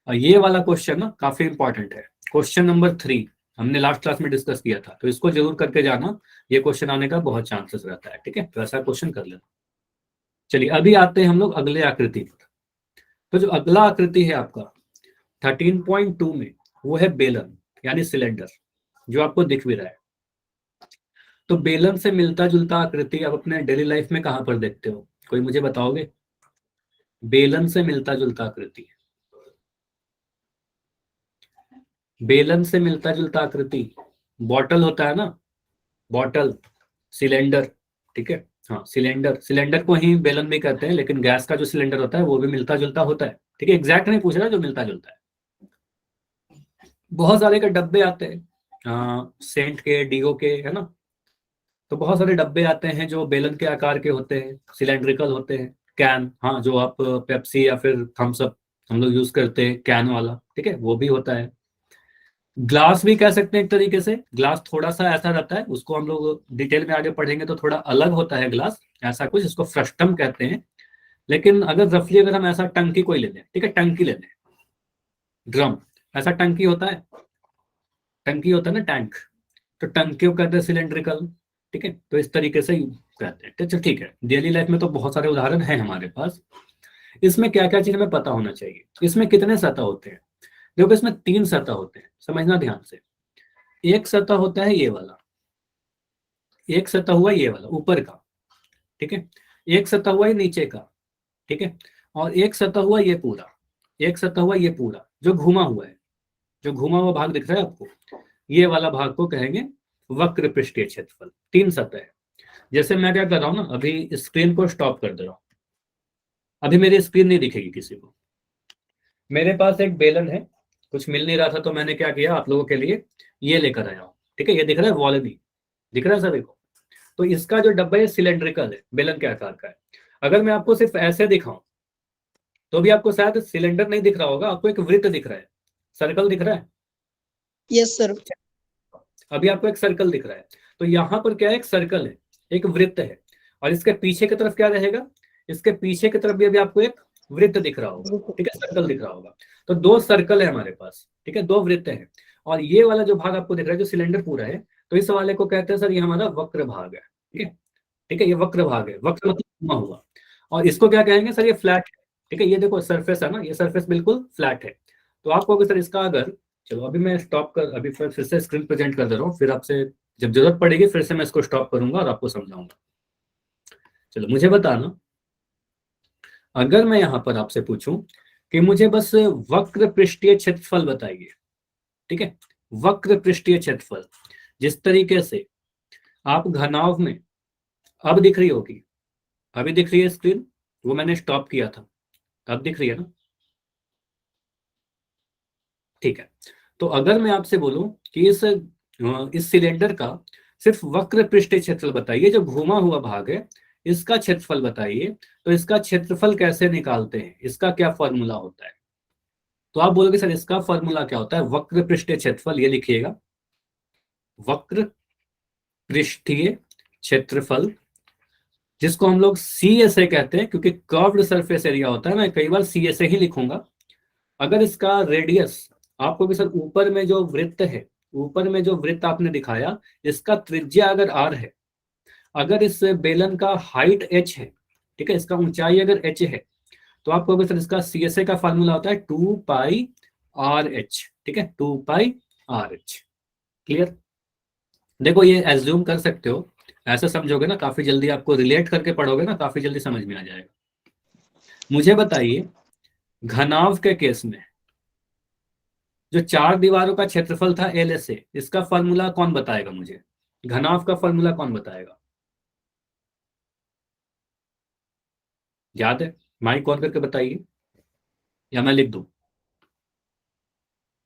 [SPEAKER 1] और ये वाला क्वेश्चन ना काफी इंपॉर्टेंट है, क्वेश्चन नंबर 3, हमने लास्ट क्लास में डिस्कस किया था, तो इसको जरूर करके जाना, ये क्वेश्चन आने का बहुत चांसेस रहता है, ठीक है। तो ऐसा क्वेश्चन कर लेना। चलिए अभी आते हैं हम लोग अगले आकृति पर। तो जो अगला आकृति है आपका 13.2 में, वो है बेलन यानी सिलेंडर, जो आपको दिख भी रहा है। तो बेलन से मिलता जुलता आकृति आप अपने डेली लाइफ में कहां पर देखते हो, कोई मुझे बताओगे। बेलन से मिलता जुलता आकृति, बेलन से मिलता जुलता आकृति, बॉटल होता है ना, बॉटल, सिलेंडर, ठीक है। हाँ सिलेंडर, सिलेंडर को ही बेलन भी कहते हैं, लेकिन गैस का जो सिलेंडर होता है वो भी मिलता जुलता होता है, ठीक है। एग्जैक्ट नहीं पूछ रहा, जो मिलता जुलता है। बहुत सारे के डब्बे आते हैं, सेंट के, डीओ के, है ना। तो बहुत सारे डब्बे आते हैं जो बेलन के आकार के होते हैं, सिलेंड्रिकल होते हैं। कैन, हाँ, जो आप पेप्सी या फिर थम्स अप हम लोग यूज करते हैं कैन वाला, ठीक है, वो भी होता है। ग्लास भी कह सकते हैं एक तरीके से, ग्लास थोड़ा सा ऐसा रहता है, उसको हम लोग डिटेल में आगे पढ़ेंगे तो थोड़ा अलग होता है ग्लास, ऐसा कुछ, इसको फ्रस्टम कहते हैं। लेकिन अगर रफली अगर हम ऐसा टंकी कोई ले लें, ठीक है, टंकी ले लें, ड्रम, ऐसा टंकी होता है, टंकी होता है ना, टैंक, तो टंकी को कहते हैं सिलेंड्रिकल, ठीक है। तो इस तरीके से कहते हैं, अच्छा ठीक है। डेली लाइफ में तो बहुत सारे उदाहरण हैं हमारे पास। इसमें क्या क्या चीज हमें पता होना चाहिए, इसमें कितने सतह होते हैं। देखो इसमें 3 सतह होते हैं, समझना ध्यान से। एक सतह होता है ये वाला, एक सतह हुआ ये वाला ऊपर का, ठीक है। एक सतह हुआ ये नीचे का, ठीक है। और एक सतह हुआ ये पूरा, एक सतह हुआ ये पूरा जो घुमा हुआ है, जो घुमा हुआ भाग दिख रहा है आपको, ये वाला भाग को कहेंगे वक्र पृष्ठीय क्षेत्रफल। 3 सतह है। जैसे मैं क्या कर रहा हूं ना, अभी स्क्रीन को स्टॉप कर दे रहा हूं, अभी मेरी स्क्रीन नहीं दिखेगी किसी को। मेरे पास एक बेलन है, कुछ मिल नहीं रहा था, तो मैंने क्या किया आप लोगों के लिए ये लेकर आया हूं, ठीक है। ये दिख रहा है वॉलनी, दिख रहा है सभी को। तो इसका जो डब्बा है सिलेंड्रिकल है, बेलन के आकार का है। अगर मैं आपको सिर्फ ऐसे दिखाऊं तो भी आपको शायद सिलेंडर नहीं दिख रहा होगा, आपको एक वृत्त दिख रहा है, सर्कल दिख रहा है।
[SPEAKER 2] Yes sir.
[SPEAKER 1] अभी आपको एक सर्कल दिख रहा है, तो यहाँ पर क्या है, एक सर्कल है, एक वृत्त है। और इसके पीछे की तरफ क्या रहेगा, इसके पीछे की तरफ भी अभी आपको एक वृत्त दिख रहा होगा, ठीक है, सर्कल दिख रहा होगा। तो 2 सर्कल है हमारे पास, ठीक है, 2 वृत्त है। और ये वाला जो भाग आपको दिख रहा है, जो सिलेंडर पूरा है, तो इस वाले को कहते हैं सर ये हमारा वक्र भाग है, ठीक है, ठीक है। ये वक्र भाग है, वक्र मतलब घुमा हुआ। और इसको क्या कहेंगे सर, ये फ्लैट है, ठीक है। ये देखो सरफेस है ना, ये सरफेस बिल्कुल फ्लैट है। तो आपको अगर सर इसका अगर चलो अभी मैं स्टॉप कर, अभी फिर से स्क्रीन प्रेजेंट कर दे रहा हूँ, फिर आपसे जब जरूरत पड़ेगी फिर से मैं इसको स्टॉप करूंगा और आपको समझाऊंगा। चलो मुझे बताना, अगर मैं यहाँ पर आपसे पूछूं कि मुझे बस वक्र पृष्ठीय क्षेत्रफल बताइए, ठीक है, वक्र पृष्ठीय क्षेत्रफल, जिस तरीके से आप घनाभ में, अब दिख रही होगी, अभी दिख रही है स्क्रीन, वो मैंने स्टॉप किया था, अब दिख रही है ना? ठीक है। तो अगर मैं आपसे बोलूं कि इस सिलेंडर का सिर्फ वक्र पृष्ठीय क्षेत्रफल बताइए, जो घुमा हुआ भाग है इसका क्षेत्रफल बताइए, तो इसका क्षेत्रफल कैसे निकालते हैं, इसका क्या फॉर्मूला होता है? तो आप बोलोगे सर इसका फॉर्मूला क्या होता है? वक्र पृष्ठीय क्षेत्रफल, ये लिखिएगा, वक्र पृष्ठीय क्षेत्रफल, जिसको हम लोग सी एस ए कहते हैं, क्योंकि कर्व्ड सरफेस एरिया होता है, मैं कई बार सी एस ए ही लिखूंगा। अगर इसका रेडियस, आपको भी सर ऊपर में जो वृत्त है, ऊपर में जो वृत्त आपने दिखाया, इसका त्रिज्या अगर आर है, अगर इस बेलन का हाइट एच है, ठीक है, इसका ऊंचाई अगर एच है, तो आपको भी सर इसका सी एस ए का फॉर्मूला होता है 2πr_h, ठीक है, 2πr_h। क्लियर? देखो ये एज्यूम कर सकते हो, ऐसे समझोगे ना काफी जल्दी, आपको रिलेट करके पढ़ोगे ना काफी जल्दी समझ में आ जाएगा। मुझे बताइए, घनाभ के केस में जो चार दीवारों का क्षेत्रफल था एल एस ए, इसका फॉर्मूला कौन बताएगा मुझे? घनाभ का फॉर्मूला कौन बताएगा? याद है? माइक ऑन करके बताइए, या मैं लिख दूं?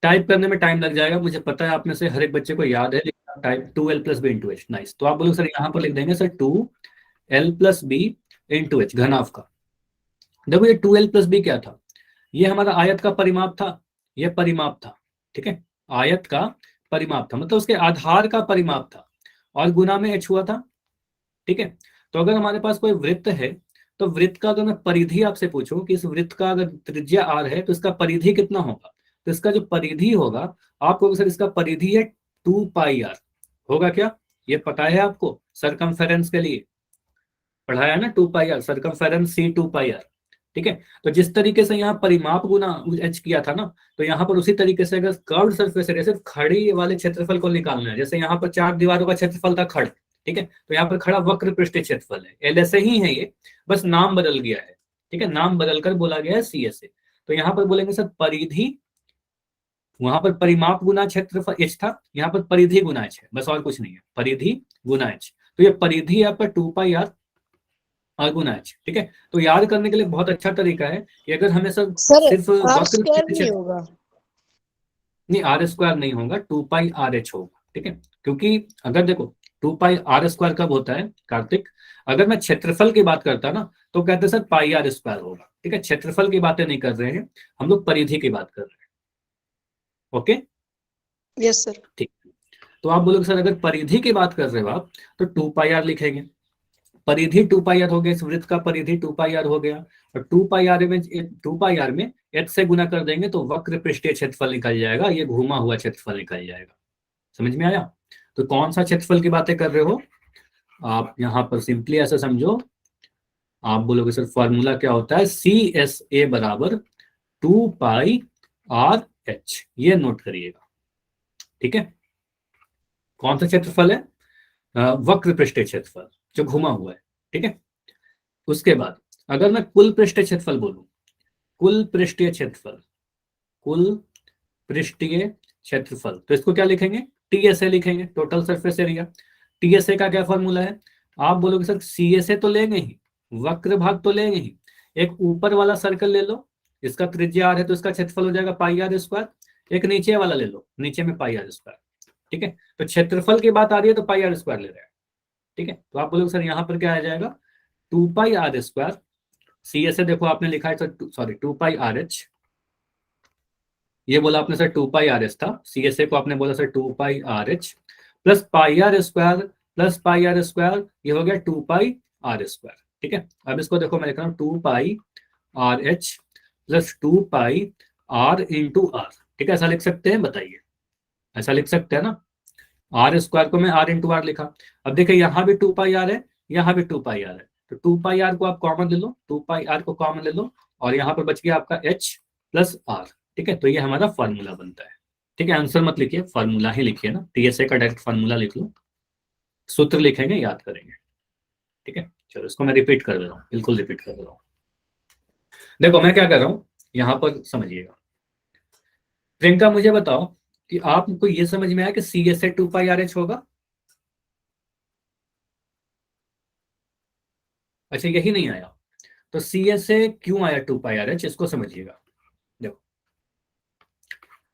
[SPEAKER 1] टाइप करने में टाइम लग जाएगा, मुझे पता है आप में से हर एक बच्चे को याद है, लेकिन आप टाइप 2l+b/h, नाइस। तो आप बोलो सर यहाँ पर लिख देंगे सर 2l+b/h घनाभ का। देखो ये 2l+b क्या था? ये हमारा आयत का परिमाप था, ये परिमाप था, ठीक है, आयत का परिमाप था, मतलब उसके आधार का परिमाप था, और गुना में h हुआ था, ठीक है। तो अगर हमारे पास कोई वृत्त है, तो वृत्त का अगर मैं परिधि आपसे पूछूं कि इस वृत्त का अगर त्रिज्या r है तो इसका परिधि कितना होगा, तो इसका जो परिधि होगा, आपको सर इसका परिधि है 2πr, होगा क्या? ये पता है आपको, सरकमफेरेंस के लिए पढ़ाया है ना, 2πr सरकमफेरेंस सी 2πr, ठीक है। तो जिस तरीके से यहाँ परिमाप गुना एच किया था ना, तो यहाँ पर उसी तरीके से अगर कर्व्ड सरफेस एरिया, सिर्फ खड़ी वाले क्षेत्रफल को निकालना है, जैसे यहाँ पर चार दीवारों का क्षेत्रफल था खड़, ठीक है, तो यहाँ पर खड़ा वक्र पृष्ठीय क्षेत्रफल है, एल एस ए ही है ये, बस नाम बदल गया है, ठीक है, नाम बदलकर बोला गया है सी एस ए। तो यहाँ पर बोलेंगे सर परिधि, वहां पर परिमाप गुना क्षेत्रफल एच था, यहाँ पर परिधि गुना एच है, बस और कुछ नहीं है, परिधि गुना एच। तो ये परिधि यहाँ पर 2πr और गुना एच, ठीक है। तो याद करने के लिए बहुत अच्छा तरीका है कि अगर हमें सब
[SPEAKER 2] सर
[SPEAKER 1] सिर्फ
[SPEAKER 2] आर
[SPEAKER 1] वक्र
[SPEAKER 2] स्क्वायर नहीं होगा?
[SPEAKER 1] नहीं, r² नहीं होगा, 2πrh होगा, ठीक है, क्योंकि अगर देखो 2πr² कब होता है कार्तिक? अगर मैं क्षेत्रफल की बात करता ना तो कहते सर πr² होगा, ठीक है, क्षेत्रफल की बातें नहीं कर रहे हैं हम लोग, परिधि की बात कर रहे हैं। Okay,
[SPEAKER 2] yes sir.
[SPEAKER 1] ठीक। तो आप बोलोगे सर अगर परिधि की बात कर रहे हो आप, तो 2πr लिखेंगे, परिधि 2πr हो गया, इस वृत्त का परिधि 2πr हो गया, और 2πr में h से गुना कर देंगे तो वक्र पृष्ठीय क्षेत्रफल निकल जाएगा, ये घुमा हुआ क्षेत्रफल निकल जाएगा। समझ में आया? तो कौन सा क्षेत्रफल की बातें कर रहे हो आप? यहाँ पर सिंपली ऐसा समझो, आप बोलोगे सर फॉर्मूला क्या होता है, सी एस ए बराबर 2πr_h, ये नोट करिएगा, ठीक है। कौन सा क्षेत्रफल है? वक्र पृष्ठीय क्षेत्रफल जो घुमा हुआ है, ठीक है। उसके बाद अगर मैं कुल पृष्ठीय क्षेत्रफल बोलूं, कुल पृष्ठीय क्षेत्रफल, कुल पृष्ठीय क्षेत्रफल, तो इसको क्या लिखेंगे? टीएसए लिखेंगे, टोटल सरफेस एरिया। टीएसए का क्या फॉर्मूला है? आप बोलोगे सर सीएसए तो लेंगे ही, वक्र भाग तो लेंगे ही, एक ऊपर वाला सर्कल ले लो, इसका त्रिज्या आर है तो इसका क्षेत्रफल हो जाएगा πr², एक नीचे वाला ले लो, नीचे में πr², ठीक है। तो क्षेत्रफल की बात आ रही है तो πr² ले रहे हैं, ठीक है। तो आप बोलोगे सर यहाँ पर क्या आ जाएगा, 2πr², सी एस ए देखो आपने लिखा है सर, सॉरी 2πrh, ये बोला आपने सर 2πrh था, सी एस ए को आपने बोला सर 2πrh प्लस πr² ये हो गया 2πr², ठीक है। अब इसको देखो मैं लिख रहा हूँ 2πrh प्लस 2πr×r, ठीक है, ऐसा लिख सकते हैं, बताइए, ऐसा लिख सकते हैं ना? r² को मैं r×r लिखा। अब देखिए यहाँ भी 2πr है, यहाँ भी 2πr है, तो 2πr को आप कॉमन ले लो, 2πr को कॉमन ले लो, और यहाँ पर बच गया आपका h प्लस r, ठीक है। तो ये हमारा फॉर्मूला बनता है, ठीक है, आंसर मत लिखिए, फार्मूला ही लिखिए ना, टीएसए का डायरेक्ट फार्मूला लिख लो, सूत्र लिखेंगे, याद करेंगे। ठीक है, चलो इसको मैं रिपीट कर दे रहा हूँ, बिल्कुल रिपीट कर दे रहा हूँ। देखो मैं क्या कर रहा हूँ, यहाँ पर समझिएगा। प्रियंका मुझे बताओ कि आपको ये समझ में आया कि सी एस ए 2πRH होगा? अच्छा यही नहीं आया, तो सी एस ए क्यों आया 2πRH, इसको समझिएगा। देखो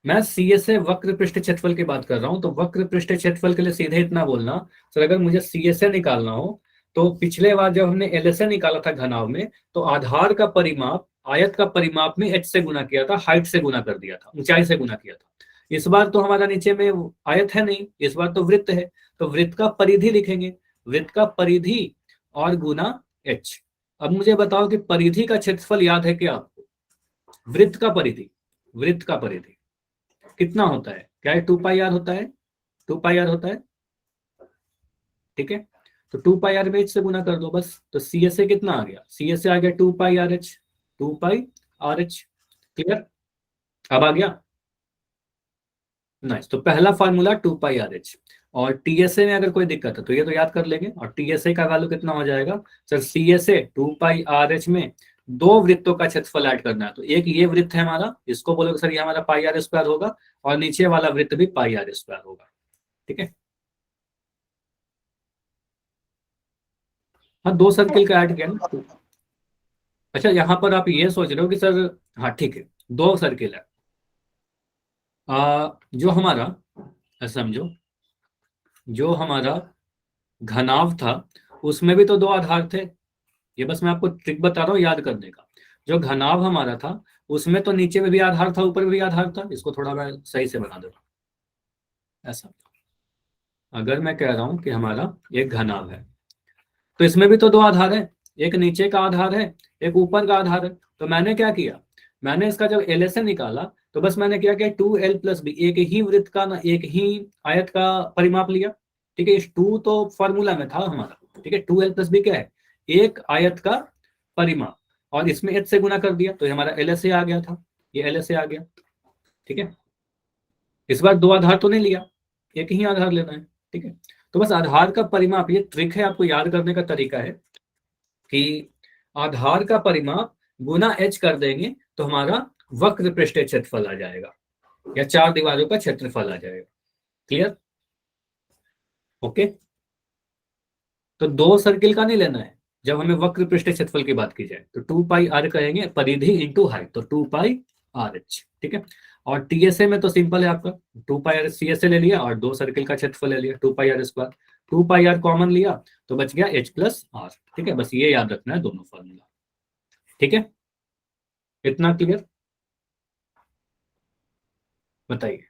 [SPEAKER 1] मैं सी एस ए वक्र पृष्ठ क्षेत्रफल की बात कर रहा हूं, तो वक्र पृष्ठ क्षेत्रफल के लिए सीधे इतना बोलना, सर अगर मुझे सी एस ए निकालना हो तो पिछले बार जब हमने एल एस ए निकाला था घनाभ में, तो आधार का परिमाप आयत का परिमाप में एच से गुना किया था, हाइट से गुना कर दिया था, ऊंचाई से गुना किया था। इस बार तो हमारा नीचे में आयत है नहीं, इस बार तो वृत्त है, तो वृत्त का परिधि लिखेंगे, वृत्त का परिधि और गुना एच। अब मुझे बताओ कि परिधि का क्षेत्रफल याद है क्या आपको? वृत्त का परिधि, वृत्त का परिधि कितना होता है? क्या है? 2πr होता है, 2πr होता है। ठीक है, तो 2πr में एच से गुना कर दो बस, तो सी एस ए कितना आ गया? सी एस ए आ गया 2πRH, 2πRH। क्लियर? अब आ गया नाइस। तो पहला फार्मूला 2πRH, और टीएसए में अगर कोई दिक्कत है तो ये तो याद कर लेंगे, और टीएसए का वैल्यू कितना हो जाएगा sir? C S A 2πRH में दो वृत्तों का क्षेत्रफल ऐड करना है, तो एक ये वृत्त है हमारा, इसको बोलोगे सर ये हमारा πr² होगा, और नीचे वाला वृत्त भी πr² होगा। ठीक है, हाँ दो सर्किल का ऐड किया ना। अच्छा यहाँ पर आप ये सोच रहे हो कि सर, हाँ ठीक है, दो सर्किल है, जो हमारा समझो, जो हमारा घनाभ था उसमें भी तो दो आधार थे, ये बस मैं आपको ट्रिक बता रहा हूँ याद करने का। जो घनाभ हमारा था उसमें तो नीचे में भी आधार था, ऊपर में भी आधार था, इसको थोड़ा मैं सही से बना देता हूँ। ऐसा, अगर मैं कह रहा हूँ कि हमारा एक घनाभ है, तो इसमें भी तो दो आधार है, एक नीचे का आधार है, एक ऊपर का आधार है। तो मैंने क्या किया, मैंने इसका जब एल एस ए निकाला तो बस मैंने क्या किया, 2l+b, एक ही वृत्त का ना, एक ही आयत का परिमाप लिया। ठीक है, इस 2 तो फॉर्मूला में था हमारा। ठीक है, 2l+b क्या है? एक आयत का परिमाप, और इसमें h से गुना कर दिया, तो ये हमारा एल एस ए आ गया था, ये एल एस ए आ गया। ठीक है, इस बार दो आधार तो नहीं लिया, एक ही आधार लेना है। ठीक है, तो बस आधार का परिमाप, ये ट्रिक है, आपको याद करने का तरीका है कि आधार का परिमाप गुना h कर देंगे तो हमारा वक्र पृष्ठीय क्षेत्रफल आ जाएगा, या चार दीवारों का क्षेत्रफल आ जाएगा। क्लियर? ओके, तो दो सर्किल का नहीं लेना है, जब हमें वक्र पृष्ठीय क्षेत्रफल की बात की जाए तो 2πr कहेंगे, परिधि इंटू हाइट, तो 2πRH। ठीक है, और टीएसए में तो सिंपल है आपका, 2πr सी एस ए ले लिया और दो सर्किल का क्षेत्रफल ले लिया, 2πr², 2πr कॉमन लिया तो बच गया h+r। ठीक है, बस ये याद रखना है दोनों फॉर्मूला। ठीक है, इतना क्लियर? बताइए।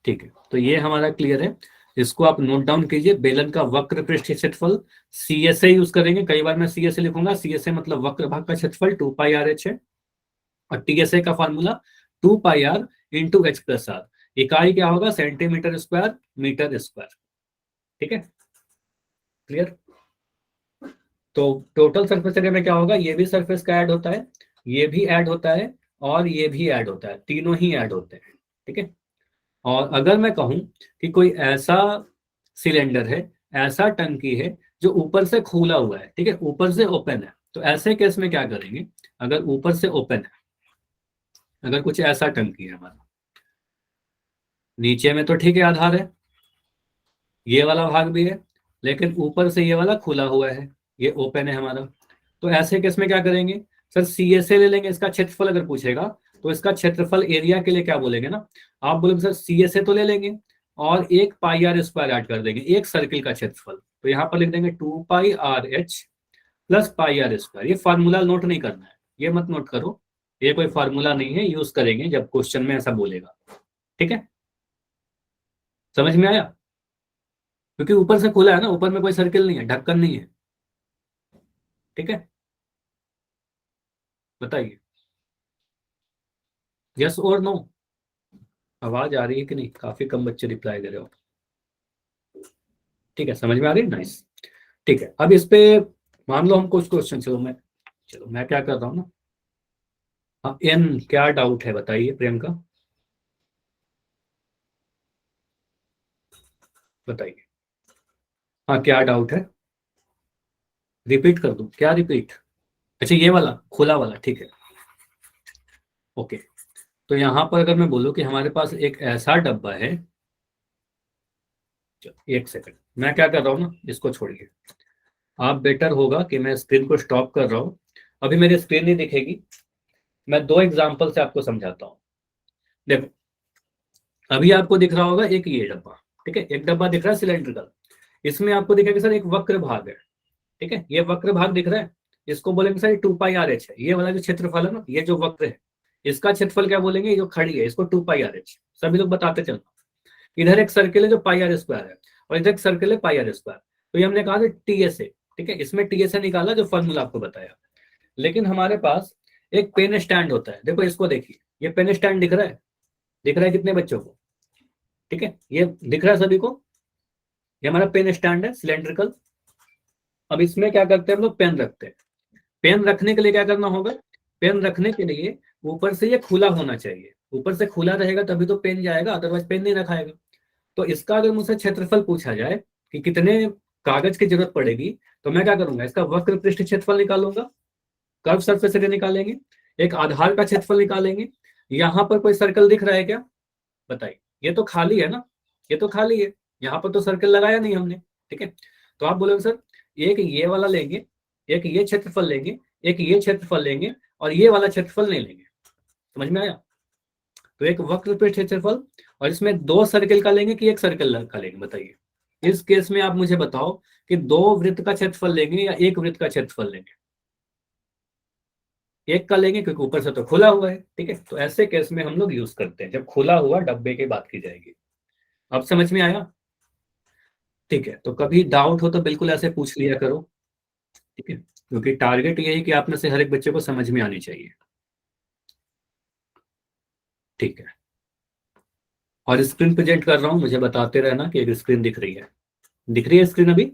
[SPEAKER 1] ठीक है, तो ये हमारा क्लियर है, इसको आप नोट डाउन कीजिए। बेलन का वक्र पृष्ठीय क्षेत्रफल सी एस ए यूज करेंगे, कई बार मैं सी एस ए लिखूंगा, सी एस ए मतलब वक्र भाग का क्षेत्रफल 2πRH है, और टीएसए का फॉर्मूला 2πr इंटू h+r। इकाई क्या होगा? Centimetre square, metre square. ठीक है, क्लियर? तो टोटल सरफेस एरिया में क्या होगा? ये भी सरफेस का ऐड होता है, ये भी ऐड होता है, और ये भी ऐड होता है, तीनों ही ऐड होते हैं। ठीक है, और अगर मैं कहूं कि कोई ऐसा सिलेंडर है, ऐसा टंकी है जो ऊपर से खुला हुआ है, ठीक है, ऊपर से ओपन है, तो ऐसे केस में क्या करेंगे? अगर ऊपर से ओपन है, अगर कुछ ऐसा टंकी है हमारा, नीचे में तो ठीक है आधार है, ये वाला भाग भी है, लेकिन ऊपर से ये वाला खुला हुआ है, ये ओपन है हमारा, तो ऐसे केस में क्या करेंगे? सर सी एस ए ले लेंगे, इसका क्षेत्रफल अगर पूछेगा तो इसका क्षेत्रफल एरिया के लिए क्या बोलेंगे ना, आप बोलोगे सर सी एस ए तो ले लेंगे और एक πr² ऐड कर देंगे, एक सर्किल का क्षेत्रफल, तो यहाँ पर लिख देंगे 2πRH प्लस πr²। ये फार्मूला नोट नहीं करना है, ये मत नोट करो, ये कोई फार्मूला नहीं है, यूज करेंगे जब क्वेश्चन में ऐसा बोलेगा। ठीक है, समझ में आया? क्योंकि ऊपर से खुला है ना, ऊपर में कोई सर्किल नहीं है, ढक्कन नहीं है। ठीक है, बताइए यस और नो। आवाज आ रही है कि नहीं? काफी कम बच्चे रिप्लाई दे रहे हो। ठीक है, समझ में आ रही है? नाइस। ठीक है, अब इस पे मान लो हम कुछ क्वेश्चन, चलो मैं क्या कर रहा हूँ ना, हाँ एन क्या डाउट है बताइए प्रियंका। बताइए। हाँ, क्या डाउट है? रिपीट कर दूं? क्या रिपीट? अच्छा, ये वाला खुला वाला, ठीक है, ओके। तो यहाँ पर अगर मैं बोलूँ कि हमारे पास एक ऐसा डब्बा है, एक सेकंड, मैं क्या कर रहा हूँ ना, इसको छोड़िए। आप बेटर होगा कि मैं स्क्रीन को स्टॉप कर रहा हूँ, अभी मेरी स्क्रीन नहीं दिखेगी। मैं दो एग्जाम्पल से आपको समझाता हूँ। देखो, अभी आपको दिख रहा होगा एक ये डब्बा, ठीक है, एक डब्बा दिख रहा है सिलेंड्रिकल। इसमें आपको दिखेगा सर एक वक्र भाग है, ठीक है, ये वक्र भाग दिख रहा है। इसको बोलेंगे सर 2πRh है, ये वाला जो क्षेत्रफल है ना, ये जो वक्र है, इसका क्षेत्रफल क्या बोलेंगे? ये जो खड़ी है इसको 2πRh। सभी लोग बताते चलना। इधर एक सर्किल है जो πr² है, और इधर एक सर्किल है πr²। तो ये हमने कहा था TSA, ठीक है, इसमें TSA निकाला जो फॉर्मूला आपको बताया। लेकिन हमारे पास एक पेन स्टैंड होता है, देखो इसको देखिए, ये पेन स्टैंड दिख रहा है? दिख रहा है कितने बच्चों को? ठीक है, ये दिख रहा है सभी को? ये हमारा पेन स्टैंड है सिलेंड्रिकल। अब इसमें क्या करते हैं हम लोग? पेन रखते हैं। पेन रखने के लिए क्या करना होगा? पेन रखने के लिए ऊपर से ये खुला होना चाहिए, ऊपर से खुला रहेगा तभी तो पेन जाएगा, अदरवाइज पेन नहीं रखाएगा। तो इसका अगर मुझसे क्षेत्रफल पूछा जाए कि कितने कागज की जरूरत पड़ेगी, तो मैं क्या करूंगा? इसका वक्र पृष्ठ क्षेत्रफल निकालूंगा, कर्व सरफेस एरिया निकालेंगे, एक आधार का क्षेत्रफल निकालेंगे। यहां पर कोई सर्कल दिख रहा है क्या? बताइए। ये तो खाली है ना, ये तो खाली है, यहाँ पर तो सर्कल लगाया नहीं हमने, ठीक है। तो आप बोलोगे सर एक ये वाला लेंगे, एक ये क्षेत्रफल लेंगे, एक ये क्षेत्रफल लेंगे, और ये वाला क्षेत्रफल नहीं लेंगे। समझ में आया? तो एक वक्र पृष्ठ क्षेत्रफल, और इसमें दो सर्कल का लेंगे कि एक सर्कल का लेंगे? बताइए। इस केस में आप मुझे बताओ कि दो वृत्त का क्षेत्रफल लेंगे या एक वृत्त का क्षेत्रफल लेंगे? एक का लेंगे क्योंकि ऊपर से तो खुला हुआ है, ठीक है। तो ऐसे केस में हम लोग यूज करते हैं जब खुला हुआ डब्बे की बात की जाएगी। अब समझ में आया? ठीक है, तो कभी डाउट हो तो बिल्कुल ऐसे पूछ लिया करो, ठीक है, क्योंकि टारगेट ये है कि आप में से हर एक बच्चे को समझ में आनी चाहिए, ठीक है। और स्क्रीन प्रेजेंट कर रहा हूं, मुझे बताते रहना कि एक स्क्रीन दिख रही है। दिख रही है स्क्रीन अभी?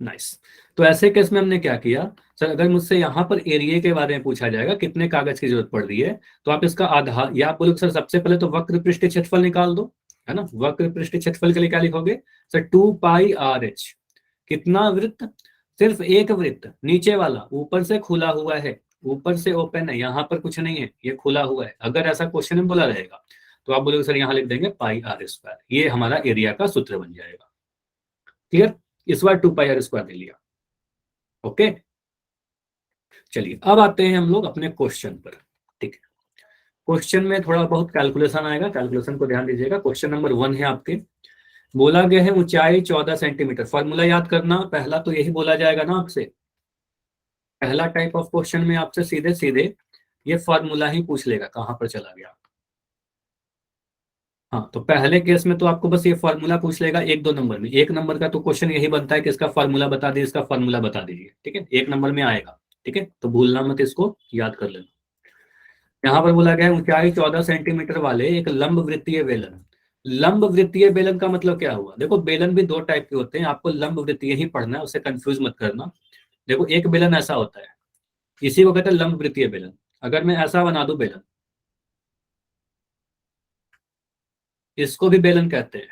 [SPEAKER 1] नाइस। तो ऐसे केस में हमने क्या किया? सर अगर मुझसे यहाँ पर एरिया के बारे में पूछा जाएगा, कितने कागज की जरूरत पड़ रही है, तो आप इसका आधार, या आप बोलोगे सर सबसे पहले तो वक्र पृष्ठ क्षेत्रफल निकाल दो, है ना। वक्र पृष्ठ क्षेत्रफल के लिए क्या लिखोगे? Sir 2πRh। कितना वृत्त? सिर्फ एक वृत्त, नीचे वाला, ऊपर से खुला हुआ है, ऊपर से ओपन है, यहाँ पर कुछ नहीं है, ये खुला हुआ है। अगर ऐसा क्वेश्चन में बोला रहेगा तो आप बोलोगे सर यहाँ लिख देंगे πr², ये हमारा एरिया का सूत्र बन जाएगा। क्लियर? इस बार 2πr² दे लिया, ओके। चलिए अब आते हैं हम लोग अपने क्वेश्चन पर, ठीक है। क्वेश्चन में थोड़ा बहुत कैलकुलेशन आएगा, कैलकुलेशन को ध्यान दीजिएगा। क्वेश्चन नंबर 1 है आपके, बोला गया है ऊंचाई 14 सेंटीमीटर। फॉर्मूला याद करना, पहला तो यही बोला जाएगा ना आपसे, पहला टाइप ऑफ क्वेश्चन में आपसे सीधे सीधे ये फॉर्मूला ही पूछ लेगा, कहां पर चला गया। हाँ, तो पहले केस में तो आपको बस ये फॉर्मूला पूछ लेगा, 1-2 नंबर में। 1 नंबर का तो क्वेश्चन यही बनता है कि इसका फॉर्मूला बता दीजिए, इसका फॉर्मूला बता दीजिए, ठीक है, 1 नंबर में आएगा, ठीक है। तो भूलना मत, इसको याद कर लेना। यहाँ पर बोला गया है ऊंचाई 14 सेंटीमीटर वाले एक लंब वृत्तीय बेलन। लंब वृत्तीय बेलन का मतलब क्या हुआ? देखो बेलन भी दो टाइप के होते हैं, आपको लंब वृत्तीय ही पढ़ना है, उससे कंफ्यूज मत करना। देखो एक बेलन ऐसा होता है, इसी को कहते हैं लंब वृत्तीय बेलन। अगर मैं ऐसा बना दूं बेलन, इसको भी बेलन कहते हैं,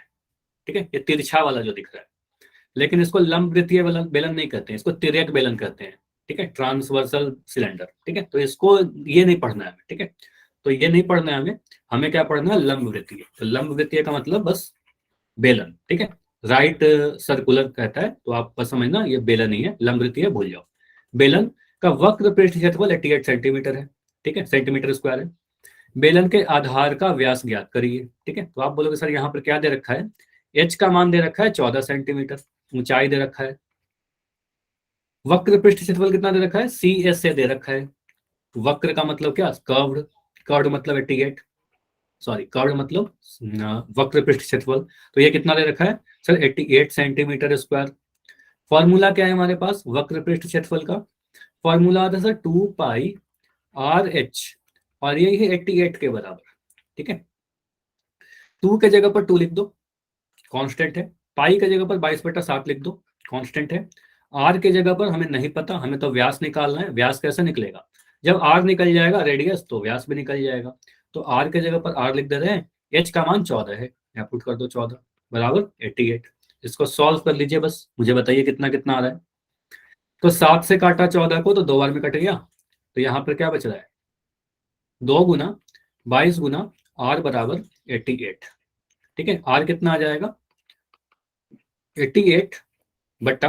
[SPEAKER 1] ठीक है, ये तिरछा वाला जो दिख रहा है। लेकिन इसको लंब वृत्तीय बेलन बेलन नहीं कहते हैं, इसको तिर्यक बेलन कहते हैं, ठीक है, ट्रांसवर्सल सिलेंडर, ठीक है। तो इसको ये नहीं पढ़ना है हमें, ठीक है। तो ये नहीं पढ़ना है हमें, हमें क्या पढ़ना है? लंब वृत्तीय। तो लंब वृत्तीय का मतलब बस बेलन, ठीक है। राइट सर्कुलर कहता है, तो आप बस समझना ये बेलन ही है, लंब वृत्तीय भूल जाओ। बेलन का वक्र पृष्ठ क्षेत्रफल 88 सेंटीमीटर है, ठीक है, सेंटीमीटर स्क्वायर है। बेलन के आधार का व्यास ज्ञात करिए, ठीक है। तो आप बोलोगे सर यहाँ पर क्या दे रखा है? एच का मान दे रखा है 14 सेंटीमीटर, ऊंचाई दे रखा है, वक्र पृष्ठ क्षेत्रफल कितना दे रखा है? CS से दे रखा है। वक्र का मतलब क्या? कर्व्ड, कर्व्ड मतलब 88, सॉरी कर्व्ड मतलब वक्र पृष्ठ क्षेत्रफल। तो ये कितना दे रखा है सर? 88 centimetre square. फॉर्मूला क्या है हमारे पास वक्र पृष्ठ क्षेत्रफल का? फॉर्मूला आता है सर 2πRh, और ये है 88 के बराबर, ठीक है। 2 के जगह पर 2 लिख दो, कांस्टेंट है। पाई के जगह पर 22/7 लिख दो, कांस्टेंट है। आर के जगह पर हमें नहीं पता, हमें तो व्यास निकालना है। व्यास कैसे निकलेगा? जब आर निकल जाएगा रेडियस, तो व्यास भी निकल जाएगा। तो आर के जगह पर आर लिख दे रहे हैं, एच का मान 14 है, यहाँ पुट कर दो 14, बराबर 88। इसको सॉल्व कर लीजिए, बस मुझे बताइए कितना कितना आ रहा है। तो 7 से काटा 14 को तो 2 बार में कट गया, तो यहाँ पर क्या बच रहा है, 2 गुना 22 गुना आर बराबर 88। ठीक है, आर कितना आ जाएगा 88 बट्टा,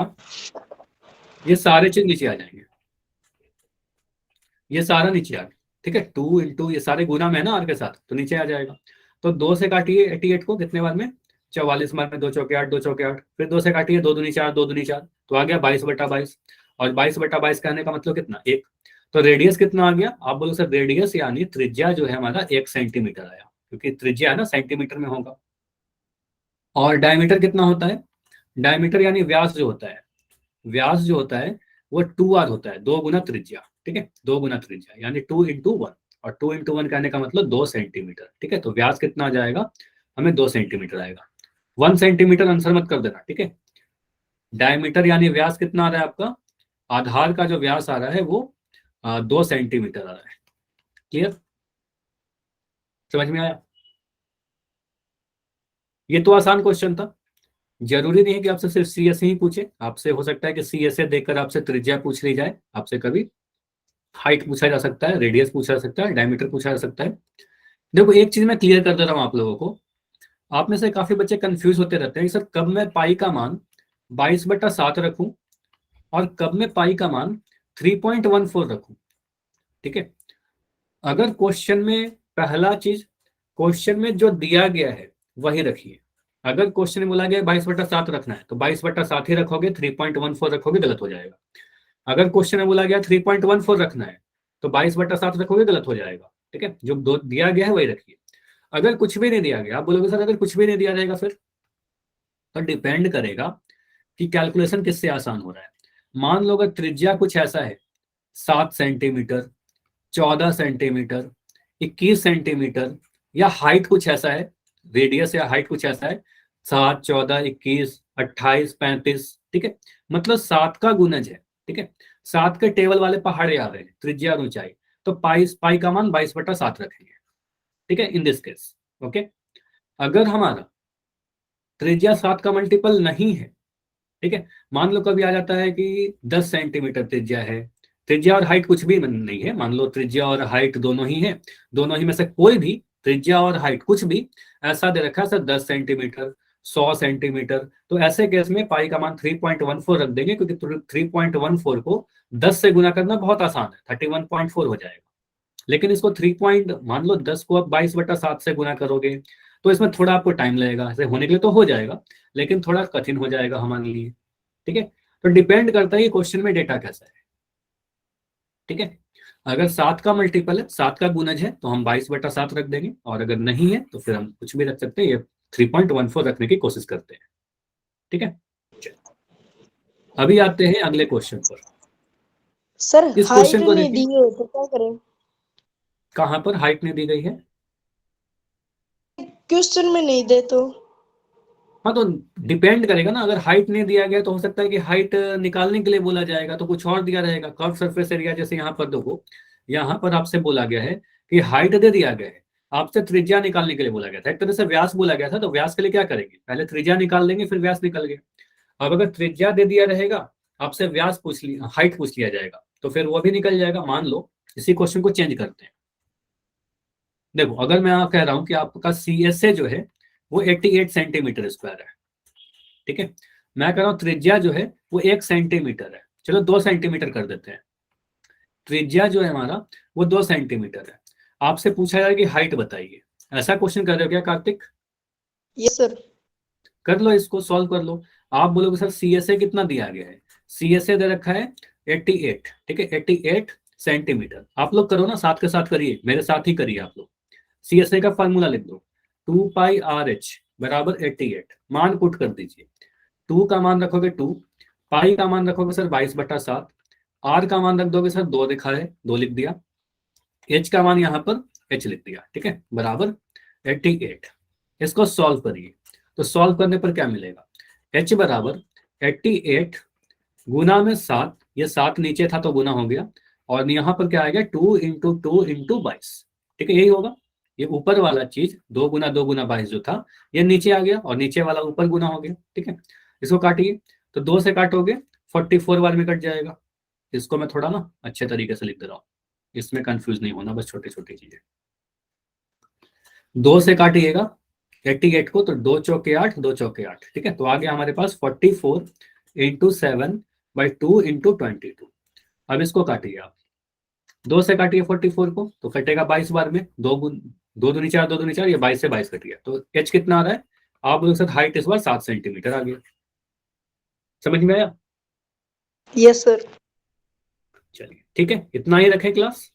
[SPEAKER 1] ये सारे चीज नीचे आ जाएंगे, ये सारा नीचे आ गया। ठीक है, 2 इंटू ये सारे गुना में है ना आर के साथ, तो नीचे आ जाएगा। तो 2 से काटिए 88 को कितने बार में, 44 बार में, 2 चौके 8, 2 चौके 8, फिर 2 से काटिए 2 दूनी 4, 2 दूनी 4, तो आ गया 22/22। और 22/22 कहने का मतलब कितना, 1। तो रेडियस कितना आ गया, आप बोलो सर रेडियस यानी त्रिज्या जो है हमारा 1 सेंटीमीटर आया, क्योंकि त्रिज्या है ना सेंटीमीटर में होगा। और डायमीटर कितना होता है, डायमीटर यानी व्यास जो होता है, व्यास जो होता है वो 2r होता है, 2 गुना त्रिज्या। ठीक है, 2 गुना त्रिज्या यानी 2 × 1, और 2 × 1 कहने का मतलब 2 सेंटीमीटर। ठीक है, तो व्यास कितना आ जाएगा, हमें 2 सेंटीमीटर आएगा। 1 सेंटीमीटर आंसर मत कर देना। ठीक है, डायमीटर यानी व्यास कितना आ रहा है आपका, आधार का जो व्यास आ रहा है वो 2 सेंटीमीटर आ रहा है। क्लियर, समझ में आया। ये तो आसान क्वेश्चन था, जरूरी नहीं है कि आपसे सिर्फ सीएसए ही पूछे, आपसे हो सकता है कि सीएसए देखकर आपसे त्रिज्या पूछ ली जाए, आपसे कभी हाइट पूछा जा सकता है, रेडियस पूछा जा सकता है, डायमीटर पूछा जा सकता है। देखो एक चीज मैं क्लियर कर दे रहा हूं आप लोगों को, आप में से काफी बच्चे कंफ्यूज होते रहते हैं कि सर कब मैं पाई का मान 22/7 रखूं और कब मैं पाई का मान 3.14 रखूं। ठीक है, अगर क्वेश्चन में पहला चीज, क्वेश्चन में जो दिया गया है वही रखिए। अगर क्वेश्चन में बोला गया 22/7 रखना है तो 22/7 ही रखोगे, 3.14 रखोगे गलत हो जाएगा। अगर क्वेश्चन में बोला गया 3.14 रखना है तो 22/7 रखोगे गलत हो जाएगा। ठीक है, जो दो दिया गया है वही रखिए। अगर कुछ भी नहीं दिया गया, आप बोलोगे सर अगर कुछ भी नहीं दिया जाएगा फिर, तो डिपेंड करेगा कि कैलकुलेशन किससे आसान हो रहा है। मान लो अगर त्रिज्या कुछ ऐसा है 7 सेंटीमीटर, 14 सेंटीमीटर, 21 सेंटीमीटर, या हाइट कुछ ऐसा है, रेडियस या हाइट कुछ ऐसा है 7, 14, 21, 28, 35। ठीक है, मतलब 7 का गुणज है। ठीक है, 7 के टेबल वाले पहाड़े आ रहे हैं, त्रिज्या और ऊंचाई, तो पाई पाई का मान 22/7 रखेंगे। ठीक है, इन दिस केस। ओके, अगर हमारा त्रिज्या 7 का मल्टीपल नहीं है, ठीक है, मान लो कभी आ जाता है कि 10 सेंटीमीटर त्रिज्या है, त्रिज्या और हाइट कुछ भी नहीं है, मान लो त्रिज्या और हाइट दोनों ही है, दोनों ही में से कोई भी त्रिज्या और हाइट कुछ भी ऐसा दे रखा है सर 10 सेंटीमीटर, 100 सेंटीमीटर, तो ऐसे केस में पाई का मान 3.14 रख देंगे, क्योंकि 3.14 को 10 से गुना करना बहुत आसान है, 31.4 हो जाएगा। लेकिन इसको 3 पॉइंट मान लो 10 को आप 22/7 से गुना करोगे तो इसमें थोड़ा आपको टाइम लगेगा, ऐसे होने के लिए तो हो जाएगा लेकिन थोड़ा कठिन हो जाएगा हमारे लिए। ठीक है, तो डिपेंड करता है कि क्वेश्चन में डेटा कैसा है। ठीक है, अगर 7 का मल्टीपल है, 7 का गुणज है, तो हम 22/7 रख देंगे, और अगर नहीं है तो फिर हम कुछ भी रख सकते हैं, ये 3.14 रखने की कोशिश करते हैं। ठीक है, अभी आते हैं अगले क्वेश्चन पर।
[SPEAKER 2] सर
[SPEAKER 1] इस
[SPEAKER 2] हाइट
[SPEAKER 1] क्वेश्चन को
[SPEAKER 2] नहीं दी
[SPEAKER 1] देखिए,
[SPEAKER 2] है तो क्या करें,
[SPEAKER 1] कहां पर हाइट नहीं दी गई है।
[SPEAKER 2] क्वेश्चन में नहीं दे तो।
[SPEAKER 1] हाँ, तो डिपेंड करेगा ना, अगर हाइट नहीं दिया गया तो हो सकता है कि हाइट निकालने के लिए बोला जाएगा तो कुछ और दिया रहेगा, कर्व सरफेस एरिया, जैसे यहाँ पर देखो, यहाँ पर आपसे बोला गया है कि हाइट दे दिया गया है, आपसे त्रिज्या निकालने के लिए बोला गया था, एक तरह से व्यास बोला गया था, तो व्यास के लिए क्या करेंगे, पहले त्रिज्या निकाल लेंगे फिर व्यास निकल गया। अब अगर त्रिज्या दे दिया रहेगा, आपसे व्यास पूछ लिया, हाइट पूछ लिया जाएगा, तो फिर वो भी निकल जाएगा। मान लो इसी क्वेश्चन को चेंज करते हैं, देखो अगर मैं कह रहा हूँ कि आपका सी एस ए जो है वो 88 सेंटीमीटर स्क्वायर है। ठीक है, मैं कह रहा हूं त्रिज्या जो है वो 1 सेंटीमीटर है, चलो 2 सेंटीमीटर कर देते हैं, त्रिज्या जो है हमारा वो 2 सेंटीमीटर है। आपसे पूछा जाए कि हाइट बताइए, ऐसा क्वेश्चन कर रहे हो क्या कार्तिक,
[SPEAKER 2] यस सर।
[SPEAKER 1] कर लो इसको सॉल्व कर लो। आप बोलोगे सर सी एस ए कितना दिया गया है, सी एस ए दे रखा है 88। ठीक है, 88 सेंटीमीटर, आप लोग करो ना, साथ के साथ करिए, मेरे साथ ही करिए आप लोग। सी एस ए का फॉर्मूला लिख दो, 2πRh बराबर 88, मान पुट कर दीजिए। 2 का मान रखोगे 2, पाई का मान रखोगे सर 22/7, आर का मान रख दोगे सर 2 लिखा है 2 लिख दिया, एच का मान यहाँ पर एच लिख दिया। ठीक है, बराबर 88। इसको सॉल्व करिए, तो सॉल्व करने पर क्या मिलेगा, एच बराबर 88 गुना में 7, ये 7 नीचे था तो गुना हो गया, और यहाँ पर क्या आएगा 2 × 2 × 22। ठीक है, यही होगा। ये ऊपर वाला चीज 2 × 2 × 22 जो था ये नीचे आ गया और नीचे वाला ऊपर गुना हो गया। ठीक है, इसको काटिए तो 2 से काटोगे 44 बार में कट जाएगा। इसको मैं थोड़ा ना अच्छे तरीके से लिख दे रहा हूँ, इसमें कंफ्यूज नहीं होना, बस छोटी छोटी चीजें। 2 से काटिएगा 88 को तो 2 चौके 8, 2 चौके 8। ठीक है, तो आ गया हमारे पास 44 × 7/2 × 22। अब इसको काटिए आप, 2 से काटिए 44 को तो कटेगा 22 बार में, 2 दूनी 4, 2 दूनी 4, ये 22 से 22 कट गया। तो एच कितना आ रहा है आप लोग, साथ हाइट इस बार 7 सेंटीमीटर आ गया। समझ में आया?
[SPEAKER 2] Yes sir.
[SPEAKER 1] चलिए ठीक है, इतना ही रखें क्लास।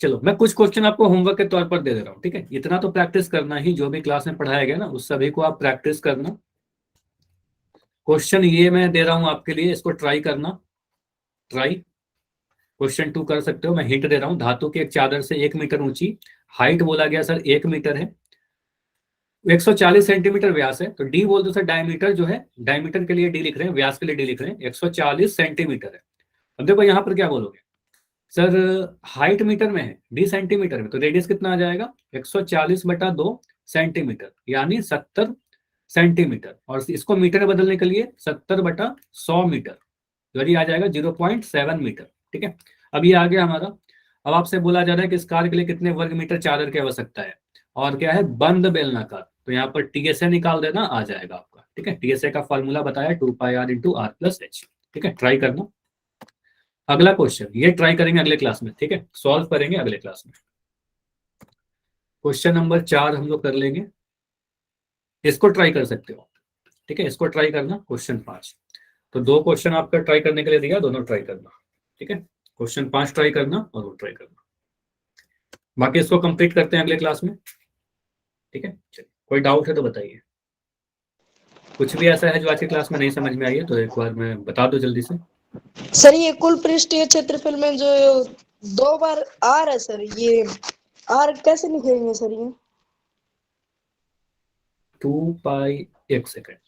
[SPEAKER 1] चलो मैं कुछ क्वेश्चन आपको होमवर्क के तौर पर दे दे रहा हूँ। ठीक है, इतना तो प्रैक्टिस करना ही, जो भी क्लास में पढ़ाया गया ना उस सभी को आप प्रैक्टिस करना। क्वेश्चन ये मैं दे रहा हूँ आपके लिए, इसको ट्राई करना। ट्राई क्वेश्चन 2 कर सकते हो। मैं हिंट दे रहा हूँ, धातु की एक चादर से 1 मीटर ऊंची, हाइट बोला गया सर 1 मीटर है, 140 सेंटीमीटर व्यास है। तो डी बोल दो सर, डायमीटर जो है, डायमीटर के लिए डी लिख रहे हैं, व्यास के लिए डी लिख रहे हैं, 140 सेंटीमीटर है। अब देखो यहाँ पर क्या बोलोगे सर, हाइट मीटर में है, डी सेंटीमीटर में, तो रेडियस कितना आ जाएगा 140/2 सेंटीमीटर यानी 70 सेंटीमीटर, और इसको मीटर में बदलने के लिए 70/100 मीटर, तो ये आ जाएगा 0.7 मीटर। ठीक है, अब ये आ गया हमारा। अब आपसे बोला जा रहा है कि इस कार के लिए कितने वर्ग मीटर चादर की आवश्यकता है, और क्या है बंद बेलनाकार, तो यहाँ पर टीएसए निकाल देना, आ जाएगा आपका। ठीक है, टीएसए का फॉर्मूला बताया 2πr/r+h। ठीक है, ट्राई करना। अगला क्वेश्चन ये ट्राई करेंगे अगले क्लास में। ठीक है, सॉल्व करेंगे अगले क्लास में। क्वेश्चन नंबर 4 हम लोग कर लेंगे, इसको ट्राई कर सकते हो। ठीक है, इसको ट्राई करना। क्वेश्चन 5, तो 2 क्वेश्चन आपका ट्राई करने के लिए दिया, दोनों ट्राई करना। ठीक है, क्वेश्चन 5 ट्राई करना और वो ट्राई करना, बाकी इसको कंप्लीट करते हैं अगले क्लास में। ठीक है, चलिए कोई डाउट है तो बताइए, कुछ भी ऐसा है जो आज की क्लास में नहीं समझ में आई है तो एक बार मैं बता दो जल्दी से।
[SPEAKER 2] सर ये कुल पृष्ठीय क्षेत्रफल में जो 2 बार आर है सर, ये आर कैसे लिखेंगे सर ये?
[SPEAKER 1] 2 पाई, एक सेकेंड,